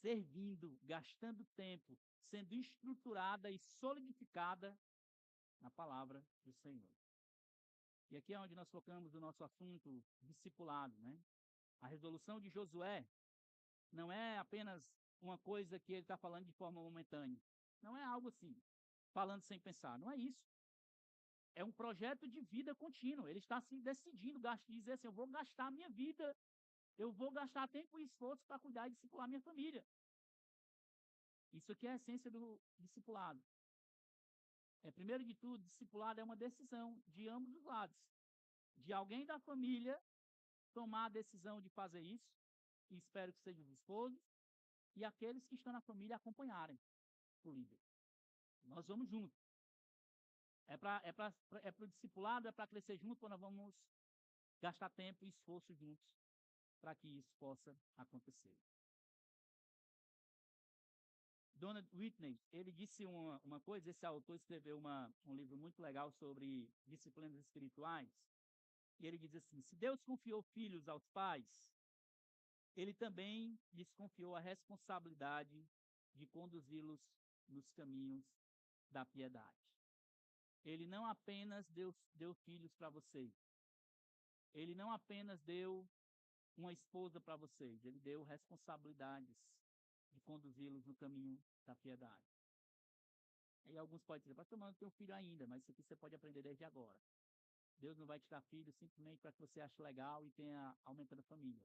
servindo, gastando tempo, sendo estruturada e solidificada na palavra do Senhor. E aqui é onde nós focamos o nosso assunto discipulado, né? A resolução de Josué não é apenas uma coisa que ele está falando de forma momentânea. Não é algo assim, falando sem pensar. Não é isso. É um projeto de vida contínuo. Ele está se decidindo, dizer assim, eu vou gastar a minha vida, eu vou gastar tempo e esforço para cuidar e discipular minha família. Isso aqui é a essência do discipulado. Primeiro de tudo, discipulado é uma decisão de ambos os lados. De alguém da família tomar a decisão de fazer isso, e espero que sejam os esposos, e aqueles que estão na família acompanharem o líder. Nós vamos juntos. Para o discipulado, é para crescer junto, quando nós vamos gastar tempo e esforço juntos para que isso possa acontecer. Donald Whitney, ele disse uma coisa, esse autor escreveu um livro muito legal sobre disciplinas espirituais, e ele diz assim, se Deus confiou filhos aos pais, ele também lhes confiou a responsabilidade de conduzi-los nos caminhos da piedade. Ele não apenas deu filhos para vocês, ele não apenas deu uma esposa para vocês, ele deu responsabilidades de conduzi-los no caminho da piedade. E alguns podem dizer, pastor, mas eu não tenho filho ainda, mas isso aqui você pode aprender desde agora. Deus não vai te dar filho simplesmente para que você ache legal e tenha aumentando a família.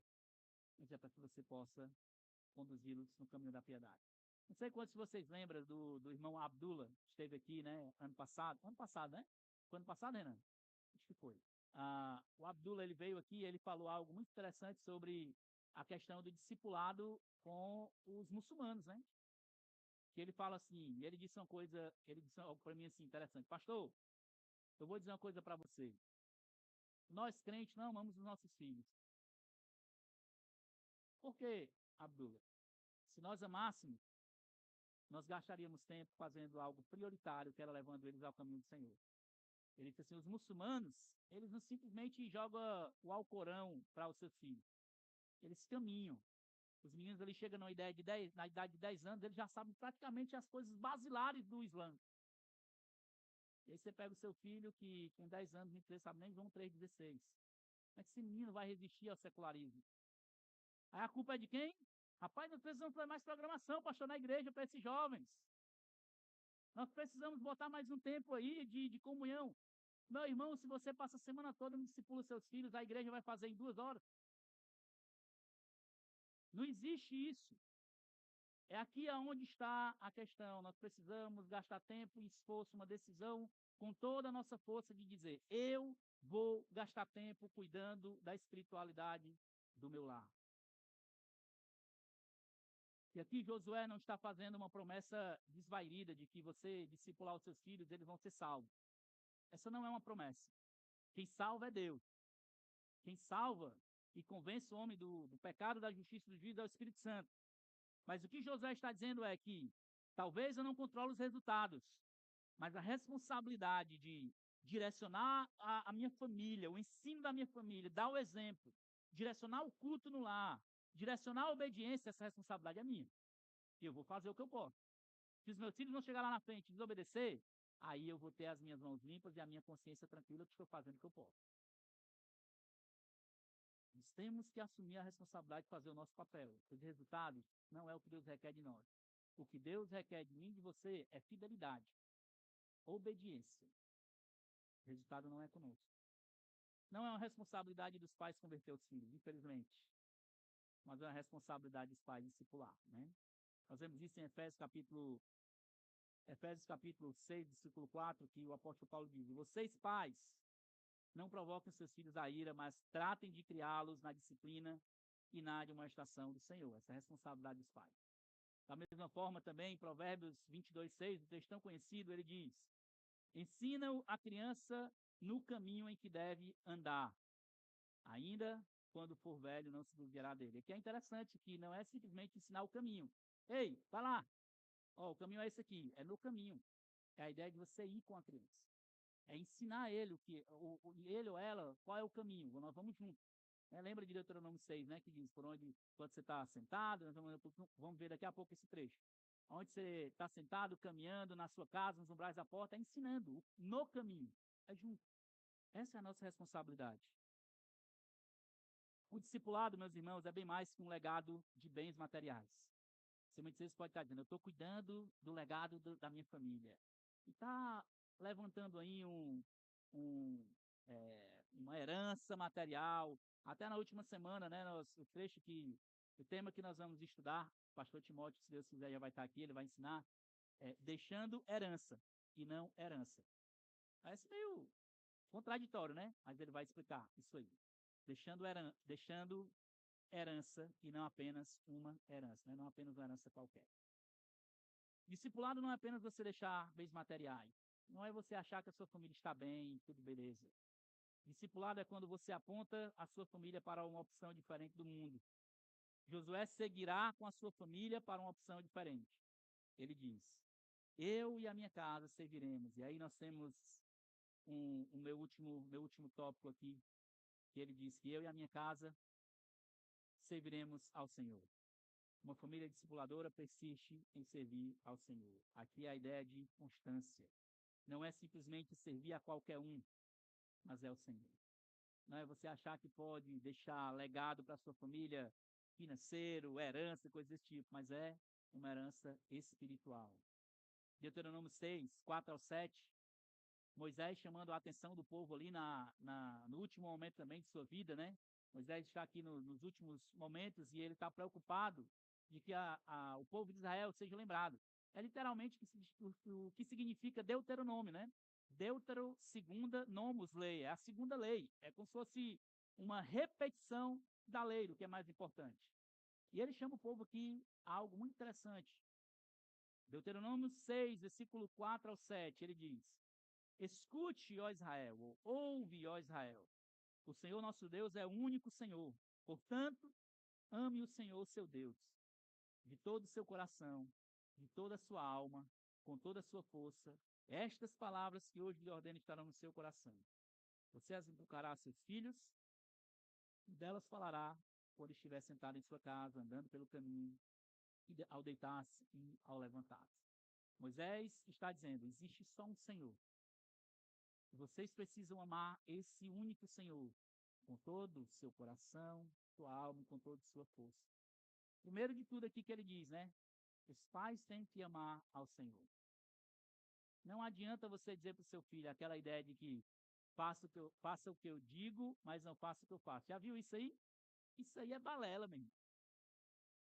Mas é para que você possa conduzi-los no caminho da piedade. Não sei quantos de vocês lembram do irmão Abdullah, que esteve aqui, né, ano passado. Ano passado, né? Foi ano passado, Renan? Acho que foi. O Abdullah, ele veio aqui e ele falou algo muito interessante sobre a questão do discipulado com os muçulmanos, né? Que ele fala assim, ele disse algo para mim assim, interessante. Pastor, eu vou dizer uma coisa para você. Nós, crentes, não amamos os nossos filhos. Por quê, Abdullah? Se nós amássemos, nós gastaríamos tempo fazendo algo prioritário, que era levando eles ao caminho do Senhor. Ele disse assim, os muçulmanos, eles não simplesmente jogam o Alcorão para os seus filhos. Eles caminham. Os meninos ali chegam na idade de 10 anos, eles já sabem praticamente as coisas basilares do Islã. E aí você pega o seu filho, que com 10 anos, 23, sabe nem João 3,16. Como é que esse menino vai resistir ao secularismo? Aí a culpa é de quem? Rapaz, nós precisamos fazer mais programação, pastor, na igreja para esses jovens. Nós precisamos botar mais um tempo aí de comunhão. Meu irmão, se você passa a semana toda e discipula seus filhos, a igreja vai fazer em 2 horas. Não existe isso. É aqui aonde está a questão. Nós precisamos gastar tempo e esforço, uma decisão com toda a nossa força de dizer, eu vou gastar tempo cuidando da espiritualidade do meu lar. E aqui Josué não está fazendo uma promessa desvairida de que você discipular os seus filhos, eles vão ser salvos. Essa não é uma promessa. Quem salva é Deus. Quem salva e convence o homem do pecado, da justiça e do juízo é o Espírito Santo. Mas o que Josué está dizendo é que talvez eu não controle os resultados, mas a responsabilidade de direcionar a minha família, o ensino da minha família, dar o exemplo, direcionar o culto no lar, direcionar a obediência, essa responsabilidade é minha. E eu vou fazer o que eu posso. Se os meus filhos vão chegar lá na frente e desobedecer, aí eu vou ter as minhas mãos limpas e a minha consciência tranquila que estou fazendo o que eu posso. Nós temos que assumir a responsabilidade de fazer o nosso papel. Os resultados não é o que Deus requer de nós. O que Deus requer de mim e de você é fidelidade, obediência. O resultado não é conosco. Não é uma responsabilidade dos pais converter os filhos, infelizmente. mas é uma responsabilidade dos pais discipular, né? Nós vemos isso em Efésios capítulo 6, versículo 4, que o apóstolo Paulo diz: vocês, pais, não provoquem seus filhos a ira, mas tratem de criá-los na disciplina e na admoestação do Senhor. Essa é a responsabilidade dos pais. Da mesma forma, também, em Provérbios 22, 6, um texto tão conhecido, ele diz: ensina a criança no caminho em que deve andar, ainda quando for velho, não se desviará dele. Aqui é interessante que não é simplesmente ensinar o caminho. Ei, vai lá. Ó, o caminho é esse aqui, é no caminho. É a ideia de você ir com a criança. É ensinar ele ele ou ela, qual é o caminho. Nós vamos juntos. Lembra de Deuteronômio 6, né? Que diz por onde, quando você está sentado, vamos ver daqui a pouco esse trecho. Onde você está sentado, caminhando na sua casa, nos umbrais da porta, é ensinando no caminho. É junto. Essa é a nossa responsabilidade. O discipulado, meus irmãos, é bem mais que um legado de bens materiais. Você muitas vezes pode estar dizendo, eu estou cuidando do legado da minha família. E está levantando aí uma herança material. Até na última semana, né, o tema que nós vamos estudar, o pastor Timóteo, se Deus quiser, já vai estar aqui, ele vai ensinar, deixando herança e não herança. Parece meio contraditório, né? Mas ele vai explicar isso aí. Deixando herança e não apenas uma herança, né? Não apenas uma herança qualquer. Discipulado não é apenas você deixar bens materiais. Não é você achar que a sua família está bem, tudo beleza. Discipulado é quando você aponta a sua família para uma opção diferente do mundo. Josué seguirá com a sua família para uma opção diferente. Ele diz, eu e a minha casa serviremos. E aí nós temos o meu último tópico aqui, que ele diz que eu e a minha casa serviremos ao Senhor. Uma família discipuladora persiste em servir ao Senhor. Aqui é a ideia de constância. Não é simplesmente servir a qualquer um, mas é o Senhor. Não é você achar que pode deixar legado para a sua família financeiro, herança, coisas desse tipo, mas é uma herança espiritual. Deuteronômio 6, 4 ao 7, Moisés chamando a atenção do povo ali no último momento também de sua vida, né? Moisés está aqui nos últimos momentos e ele está preocupado de que o povo de Israel seja lembrado. É literalmente o que significa Deuteronômio, né? Deutero, segunda, nomos, lei. É a segunda lei. É como se fosse uma repetição da lei, o que é mais importante. E ele chama o povo aqui a algo muito interessante. Deuteronômio 6, versículo 4 ao 7, ele diz: escute, ó Israel, ou ouve, ó Israel. O Senhor nosso Deus é o único Senhor. Portanto, ame o Senhor, seu Deus, de todo o seu coração, de toda a sua alma, com toda a sua força. Estas palavras que hoje lhe ordeno estarão no seu coração. Você as inculcará a seus filhos, e delas falará quando estiver sentado em sua casa, andando pelo caminho, ao deitar-se e ao levantar-se. Moisés está dizendo, existe só um Senhor. Vocês precisam amar esse único Senhor, com todo o seu coração, sua alma, com toda a sua força. Primeiro de tudo aqui que ele diz, né? Os pais têm que amar ao Senhor. Não adianta você dizer para o seu filho aquela ideia de que faça o que eu digo, mas não faça o que eu faço. Já viu isso aí? Isso aí é balela, meu irmão.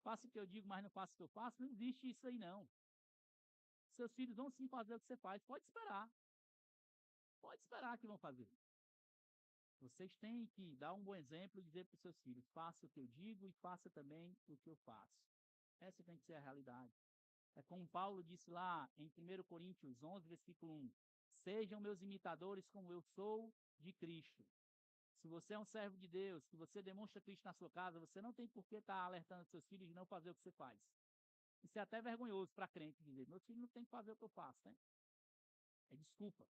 Faça o que eu digo, mas não faça o que eu faço. Não existe isso aí, não. Seus filhos vão sim fazer o que você faz. Pode esperar. Pode esperar que vão fazer. Vocês têm que dar um bom exemplo e dizer para os seus filhos, faça o que eu digo e faça também o que eu faço. Essa tem que ser a realidade. É como Paulo disse lá em 1 Coríntios 11, versículo 1. Sejam meus imitadores como eu sou de Cristo. Se você é um servo de Deus, se você demonstra Cristo na sua casa, você não tem por que estar alertando seus filhos de não fazer o que você faz. Isso é até vergonhoso para crente dizer, meus filhos não têm que fazer o que eu faço, né? É desculpa.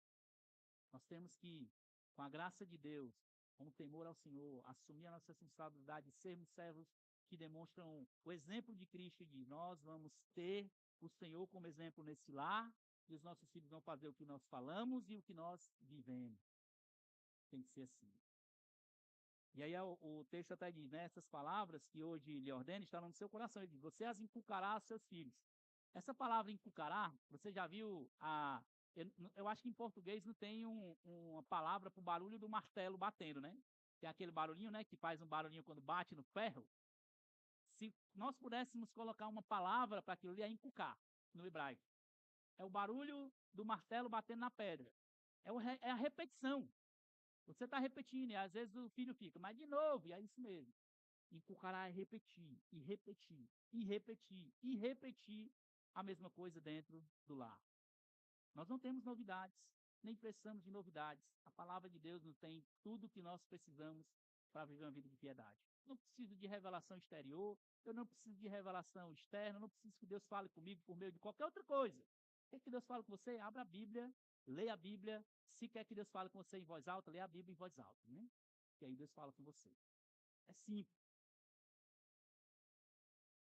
Nós temos que, com a graça de Deus, com o temor ao Senhor, assumir a nossa responsabilidade de sermos servos que demonstram o exemplo de Cristo e de nós vamos ter o Senhor como exemplo nesse lar e os nossos filhos vão fazer o que nós falamos e o que nós vivemos. Tem que ser assim. E aí o texto até diz, né, essas palavras que hoje lhe ordeno estarão no seu coração. Ele diz, você as inculcará aos seus filhos. Essa palavra inculcará, você já viu eu acho que em português não tem uma palavra para o barulho do martelo batendo, né? Tem aquele barulhinho, né? Que faz um barulhinho quando bate no ferro. Se nós pudéssemos colocar uma palavra para aquilo ali, é encucar, no hebraico. É o barulho do martelo batendo na pedra. É a repetição. Você está repetindo, e às vezes o filho fica, mas de novo, e é isso mesmo. Inculcará é repetir, e repetir, e repetir, e repetir a mesma coisa dentro do lar. Nós não temos novidades, nem precisamos de novidades. A palavra de Deus nos tem tudo o que nós precisamos para viver uma vida de piedade. Não preciso de revelação exterior, eu não preciso de revelação externa, eu não preciso que Deus fale comigo por meio de qualquer outra coisa. Quer que Deus fale com você? Abra a Bíblia, leia a Bíblia. Se quer que Deus fale com você em voz alta, leia a Bíblia em voz alta, né? E aí Deus fala com você. É simples.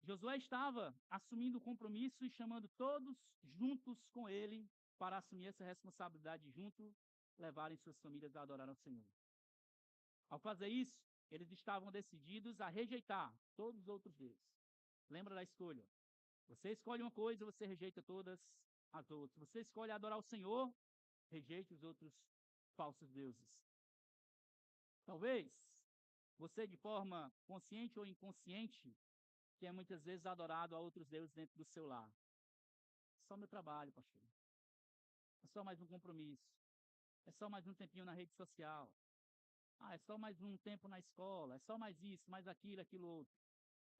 Josué estava assumindo o compromisso e chamando todos juntos com ele para assumir essa responsabilidade junto, levarem suas famílias a adorar ao Senhor. Ao fazer isso, eles estavam decididos a rejeitar todos os outros deuses. Lembra da escolha? Você escolhe uma coisa, você rejeita todas as outras. Você escolhe adorar o Senhor, rejeite os outros falsos deuses. Talvez você, de forma consciente ou inconsciente, tenha muitas vezes adorado a outros deuses dentro do seu lar. É só meu trabalho, pastor. É só mais um compromisso. É só mais um tempinho na rede social. É só mais um tempo na escola. É só mais isso, mais aquilo, aquilo outro.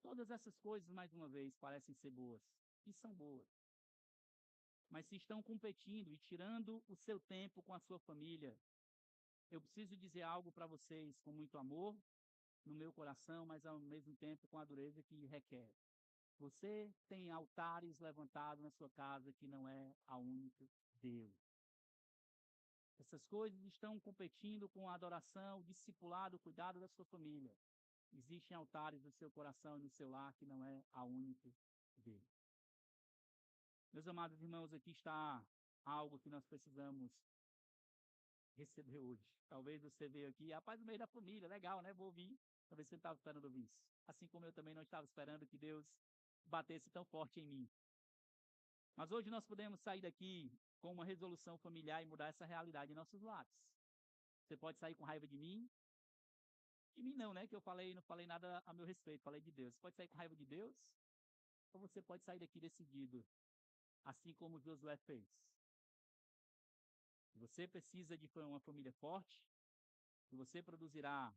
Todas essas coisas, mais uma vez, parecem ser boas. E são boas. Mas se estão competindo e tirando o seu tempo com a sua família, eu preciso dizer algo para vocês com muito amor no meu coração, mas ao mesmo tempo com a dureza que requer. Você tem altares levantados na sua casa que não é a única Deus. Essas coisas estão competindo com a adoração, o discipulado, o cuidado da sua família. Existem altares no seu coração e no seu lar que não é a única Deus. Meus amados irmãos, aqui está algo que nós precisamos receber hoje. Talvez você veio aqui, rapaz, no meio da família, legal, né? Vou ouvir. Talvez você não estava esperando ouvir isso. Assim como eu também não estava esperando que Deus batesse tão forte em mim. Mas hoje nós podemos sair daqui com uma resolução familiar e mudar essa realidade em nossos lares. Você pode sair com raiva de mim não, né? Que eu não falei nada a meu respeito, falei de Deus. Você pode sair com raiva de Deus, ou você pode sair daqui decidido, assim como Josué fez. Você precisa de uma família forte, e você produzirá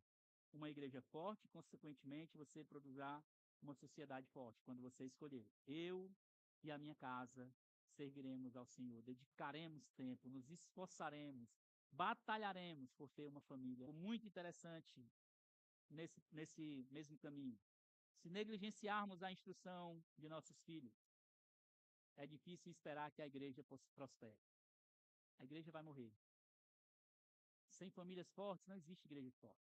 uma igreja forte, consequentemente, você produzirá uma sociedade forte, quando você escolher. Eu e a minha casa serviremos ao Senhor, dedicaremos tempo, nos esforçaremos, batalharemos por ter uma família. Muito interessante nesse mesmo caminho. Se negligenciarmos a instrução de nossos filhos, é difícil esperar que a igreja prospere. A igreja vai morrer. Sem famílias fortes, não existe igreja forte.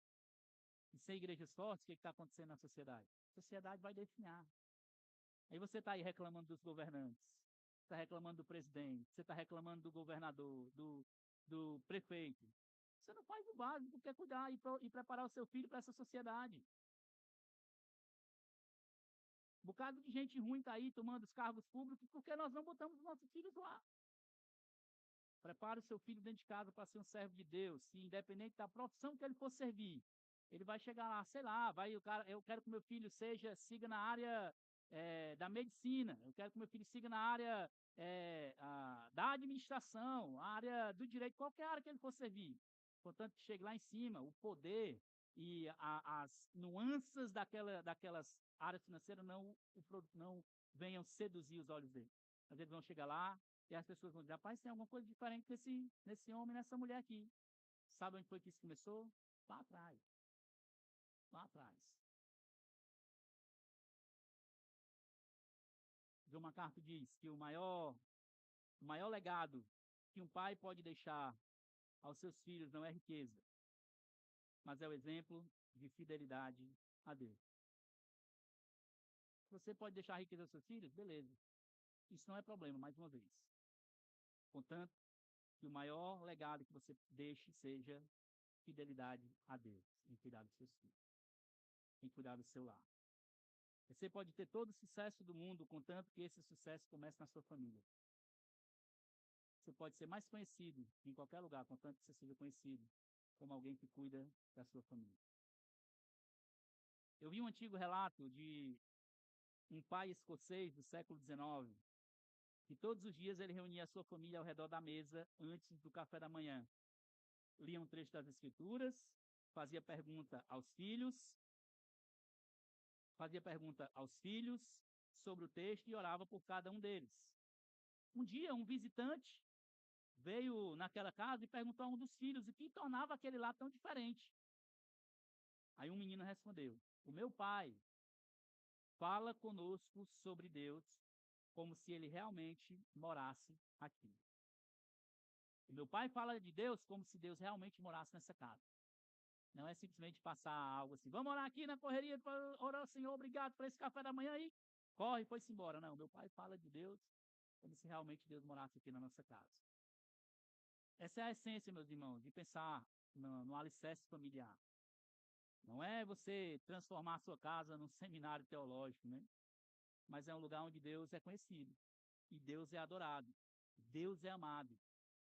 E sem igrejas fortes, o que está acontecendo na sociedade? A sociedade vai definhar. Aí você está aí reclamando dos governantes, está reclamando do presidente, você está reclamando do governador, do prefeito. Você não faz o básico, que é cuidar e preparar o seu filho para essa sociedade. Um bocado de gente ruim está aí tomando os cargos públicos, porque nós não botamos os nossos filhos lá. Prepare o seu filho dentro de casa para ser um servo de Deus, e independente da profissão que ele for servir. Ele vai chegar lá, sei lá, eu quero que meu filho siga na área da medicina, eu quero que meu filho siga na área da administração, a área do direito, qualquer área que ele for servir. Portanto, que chegue lá em cima, o poder e as nuances daquelas áreas financeiras não venham seduzir os olhos dele. Mas eles vão chegar lá e as pessoas vão dizer, rapaz, tem alguma coisa diferente nesse homem, nessa mulher aqui. Sabe onde foi que isso começou? Lá atrás. Lá atrás. John MacArthur diz que o maior legado que um pai pode deixar aos seus filhos não é riqueza, mas é o exemplo de fidelidade a Deus. Você pode deixar a riqueza aos seus filhos? Beleza. Isso não é problema, mais uma vez. Contanto, que o maior legado que você deixe seja fidelidade a Deus, em cuidar dos seus filhos, em cuidar do seu lar. Você pode ter todo o sucesso do mundo, contanto que esse sucesso comece na sua família. Você pode ser mais conhecido em qualquer lugar, contanto que você seja conhecido como alguém que cuida da sua família. Eu vi um antigo relato de um pai escocês do século XIX, que todos os dias ele reunia a sua família ao redor da mesa antes do café da manhã. Lia um trecho das Escrituras, fazia pergunta aos filhos, sobre o texto e orava por cada um deles. Um dia, um visitante veio naquela casa e perguntou a um dos filhos o que tornava aquele lá tão diferente. Aí um menino respondeu: o meu pai fala conosco sobre Deus como se ele realmente morasse aqui. O meu pai fala de Deus como se Deus realmente morasse nessa casa. Não é simplesmente passar algo assim, vamos orar aqui na correria, orar, Senhor, obrigado por esse café da manhã aí. Corre, foi-se embora. Não, meu pai fala de Deus como se realmente Deus morasse aqui na nossa casa. Essa é a essência, meus irmãos, de pensar no alicerce familiar. Não é você transformar a sua casa num seminário teológico, né? Mas é um lugar onde Deus é conhecido e Deus é adorado, Deus é amado,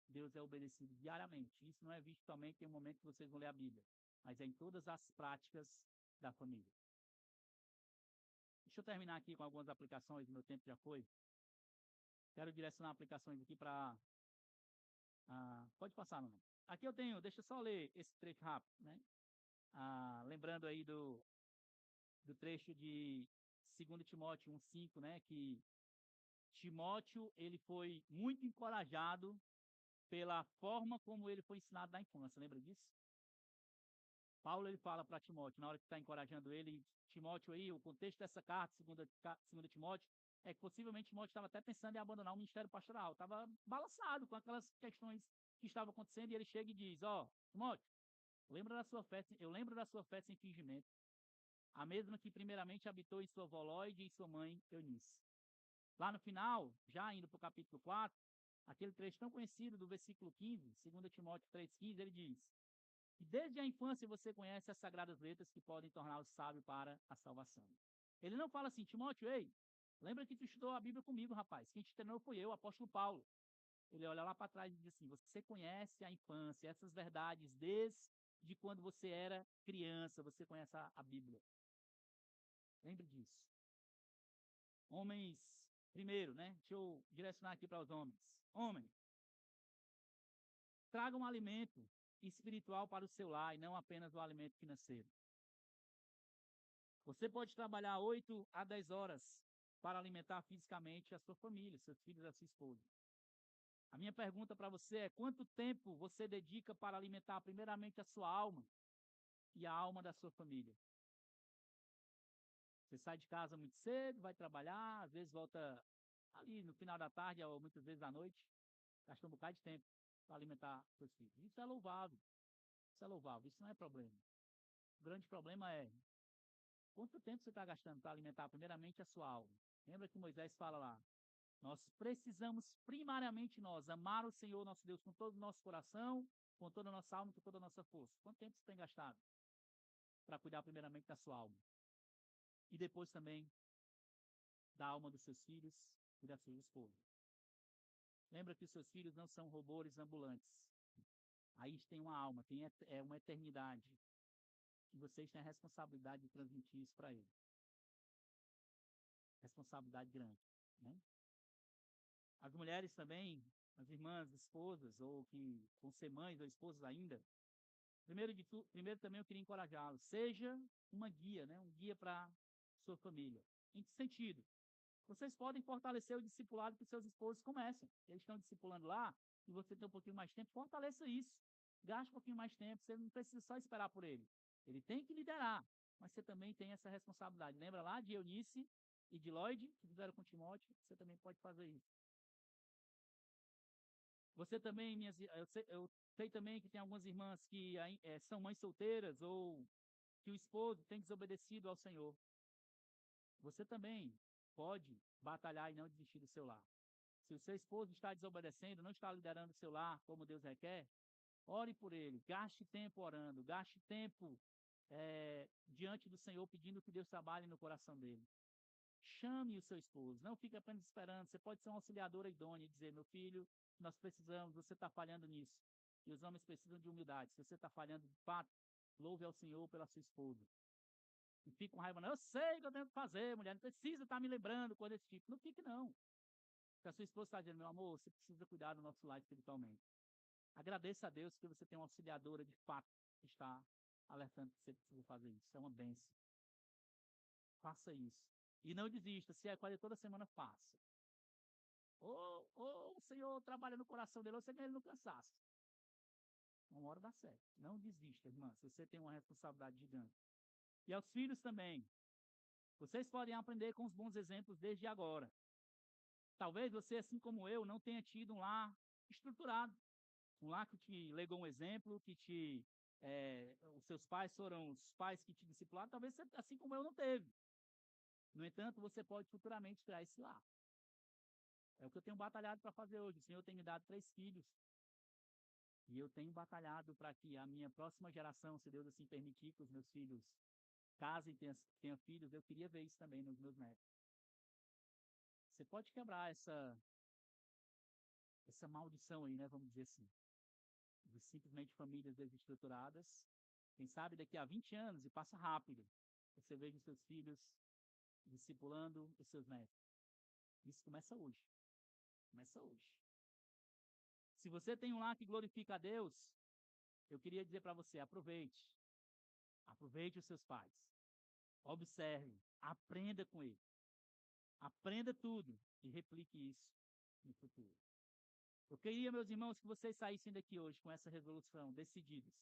Deus é obedecido diariamente. Isso não é visto somente em um momento que vocês vão ler a Bíblia, mas é em todas as práticas da família. Deixa eu terminar aqui com algumas aplicações, meu tempo já foi. Quero direcionar aplicações aqui para... pode passar, não. Aqui eu tenho, deixa eu só ler esse trecho rápido, né? Lembrando aí do trecho de 2 Timóteo 1,5, né? Que Timóteo, ele foi muito encorajado pela forma como ele foi ensinado na infância, lembra disso? Paulo, ele fala para Timóteo, na hora que está encorajando ele, Timóteo aí, o contexto dessa carta, segunda Timóteo, é que possivelmente Timóteo estava até pensando em abandonar o ministério pastoral, estava balançado com aquelas questões que estavam acontecendo, e ele chega e diz, Timóteo, eu lembro da sua fé sem fingimento, a mesma que primeiramente habitou em sua avó Lóide e em sua mãe Eunice. Lá no final, já indo para o capítulo 4, aquele trecho tão conhecido do versículo 15, 2 Timóteo 3,15, ele diz, e desde a infância você conhece as sagradas letras que podem torná-lo sábio para a salvação. Ele não fala assim, Timóteo, ei, lembra que tu estudou a Bíblia comigo, rapaz, quem te treinou foi eu, o apóstolo Paulo. Ele olha lá para trás e diz assim, você conhece a infância, essas verdades desde quando você era criança, você conhece a Bíblia. Lembre disso. Homens, primeiro, né? Deixa eu direcionar aqui para os homens. Homem, traga um alimento espiritual para o seu lar e não apenas o alimento financeiro. Você pode trabalhar 8 a 10 horas para alimentar fisicamente a sua família, seus filhos, a sua esposa. A minha pergunta para você é: quanto tempo você dedica para alimentar primeiramente a sua alma e a alma da sua família? Você sai de casa muito cedo, vai trabalhar, às vezes volta ali no final da tarde ou muitas vezes à noite, gasta um bocado de tempo para alimentar seus filhos. Isso é louvável. Isso é louvável, isso não é problema. O grande problema é quanto tempo você está gastando para alimentar primeiramente a sua alma. Lembra que Moisés fala lá, nós precisamos primariamente nós amar o Senhor nosso Deus com todo o nosso coração, com toda a nossa alma, com toda a nossa força. Quanto tempo você tem gastado para cuidar primeiramente da sua alma? E depois também da alma dos seus filhos e da sua esposa. Lembra que os seus filhos não são robôs ambulantes. Aí tem uma alma, tem uma eternidade. E vocês têm a responsabilidade de transmitir isso para eles. Responsabilidade grande, né? As mulheres também, as irmãs, esposas, ou que vão ser mães ou esposas ainda, primeiro também eu queria encorajá-los. Seja uma guia, né? Um guia para sua família. Em que sentido? Vocês podem fortalecer o discipulado que seus esposos começam. Eles estão discipulando lá, e você tem um pouquinho mais de tempo, fortaleça isso. Gaste um pouquinho mais de tempo, você não precisa só esperar por ele. Ele tem que liderar, mas você também tem essa responsabilidade. Lembra lá de Eunice e de Lloyd, que fizeram com Timóteo? Você também pode fazer isso. Você também, eu sei também que tem algumas irmãs que são mães solteiras ou que o esposo tem desobedecido ao Senhor. Você também pode batalhar e não desistir do seu lar. Se o seu esposo está desobedecendo, não está liderando o seu lar como Deus requer, ore por ele, gaste tempo orando, gaste tempo diante do Senhor pedindo que Deus trabalhe no coração dele. Chame o seu esposo, não fique apenas esperando. Você pode ser uma auxiliadora idônea e dizer, meu filho, nós precisamos, você está falhando nisso. E os homens precisam de humildade. Se você está falhando de fato, louve ao Senhor pela sua esposa. E fica com raiva, não, eu sei o que eu tenho que fazer, mulher, não precisa estar me lembrando, coisa desse tipo. Não fique, não. Porque a sua esposa está dizendo, meu amor, você precisa cuidar do nosso lar espiritualmente. Agradeça a Deus que você tem uma auxiliadora de fato que está alertando que você precisa fazer isso. É uma bênção. Faça isso. E não desista, se é quase toda semana, faça. Ou o Senhor trabalha no coração dele, ou você ganha ele no cansaço. Uma hora dá certo. Não desista, irmã, se você tem uma responsabilidade gigante. E aos filhos também. Vocês podem aprender com os bons exemplos desde agora. Talvez você, assim como eu, não tenha tido um lar estruturado. Um lar que te legou um exemplo, os seus pais foram os pais que te disciplinaram. Talvez você, assim como eu, não teve. No entanto, você pode futuramente criar esse lar. É o que eu tenho batalhado para fazer hoje. O Senhor tem me dado 3 filhos. E eu tenho batalhado para que a minha próxima geração, se Deus assim permitir, que os meus filhos casem e tenham filhos, eu queria ver isso também nos meus netos. Você pode quebrar essa maldição aí, né? Vamos dizer assim. De simplesmente famílias desestruturadas. Quem sabe daqui a 20 anos, e passa rápido, você veja os seus filhos discipulando os seus netos. Isso começa hoje. Começa hoje. Se você tem um lar que glorifica a Deus, eu queria dizer para você, aproveite. Aproveite os seus pais. Observe, aprenda com ele. Aprenda tudo e replique isso no futuro. Eu queria, meus irmãos, que vocês saíssem daqui hoje com essa resolução, decididos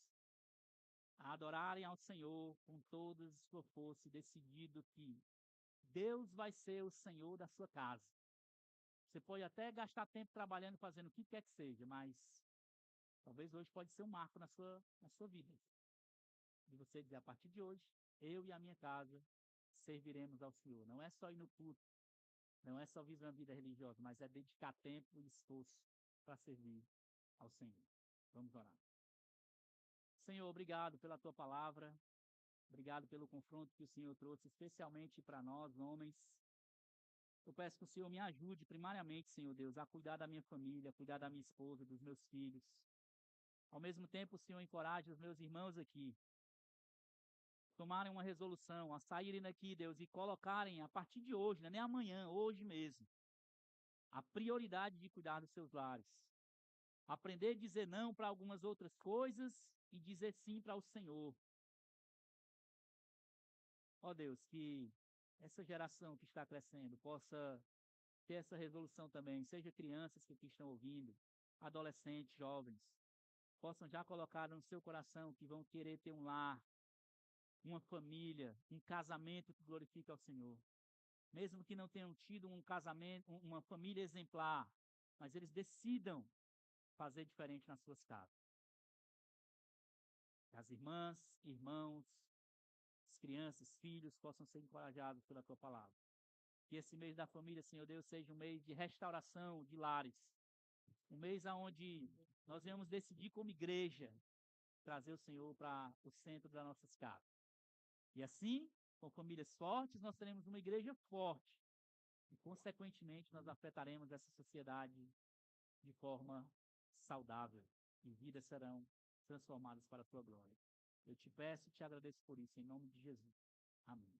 a adorarem ao Senhor com toda a sua força e decidido que Deus vai ser o Senhor da sua casa. Você pode até gastar tempo trabalhando, fazendo o que quer que seja, mas talvez hoje pode ser um marco na sua vida. De você dizer, a partir de hoje, eu e a minha casa serviremos ao Senhor. Não é só ir no culto, não é só viver uma vida religiosa, mas é dedicar tempo e esforço para servir ao Senhor. Vamos orar. Senhor, obrigado pela tua palavra. Obrigado pelo confronto que o Senhor trouxe, especialmente para nós, homens. Eu peço que o Senhor me ajude, primariamente, Senhor Deus, a cuidar da minha família, a cuidar da minha esposa, dos meus filhos. Ao mesmo tempo, o Senhor encoraje os meus irmãos aqui tomarem uma resolução, a saírem daqui, Deus, e colocarem, a partir de hoje, não é nem amanhã, hoje mesmo, a prioridade de cuidar dos seus lares. Aprender a dizer não para algumas outras coisas e dizer sim para o Senhor. Ó Deus, que essa geração que está crescendo possa ter essa resolução também, seja crianças que aqui estão ouvindo, adolescentes, jovens, possam já colocar no seu coração que vão querer ter um lar, uma família, um casamento que glorifique ao Senhor. Mesmo que não tenham tido um casamento, uma família exemplar, mas eles decidam fazer diferente nas suas casas. As irmãs, irmãos, as crianças, filhos possam ser encorajados pela tua palavra. Que esse mês da família, Senhor Deus, seja um mês de restauração de lares. Um mês onde nós vamos decidir como igreja trazer o Senhor para o centro das nossas casas. E assim, com famílias fortes, nós teremos uma igreja forte. E, consequentemente, nós afetaremos essa sociedade de forma saudável. E vidas serão transformadas para a tua glória. Eu te peço e te agradeço por isso, em nome de Jesus. Amém.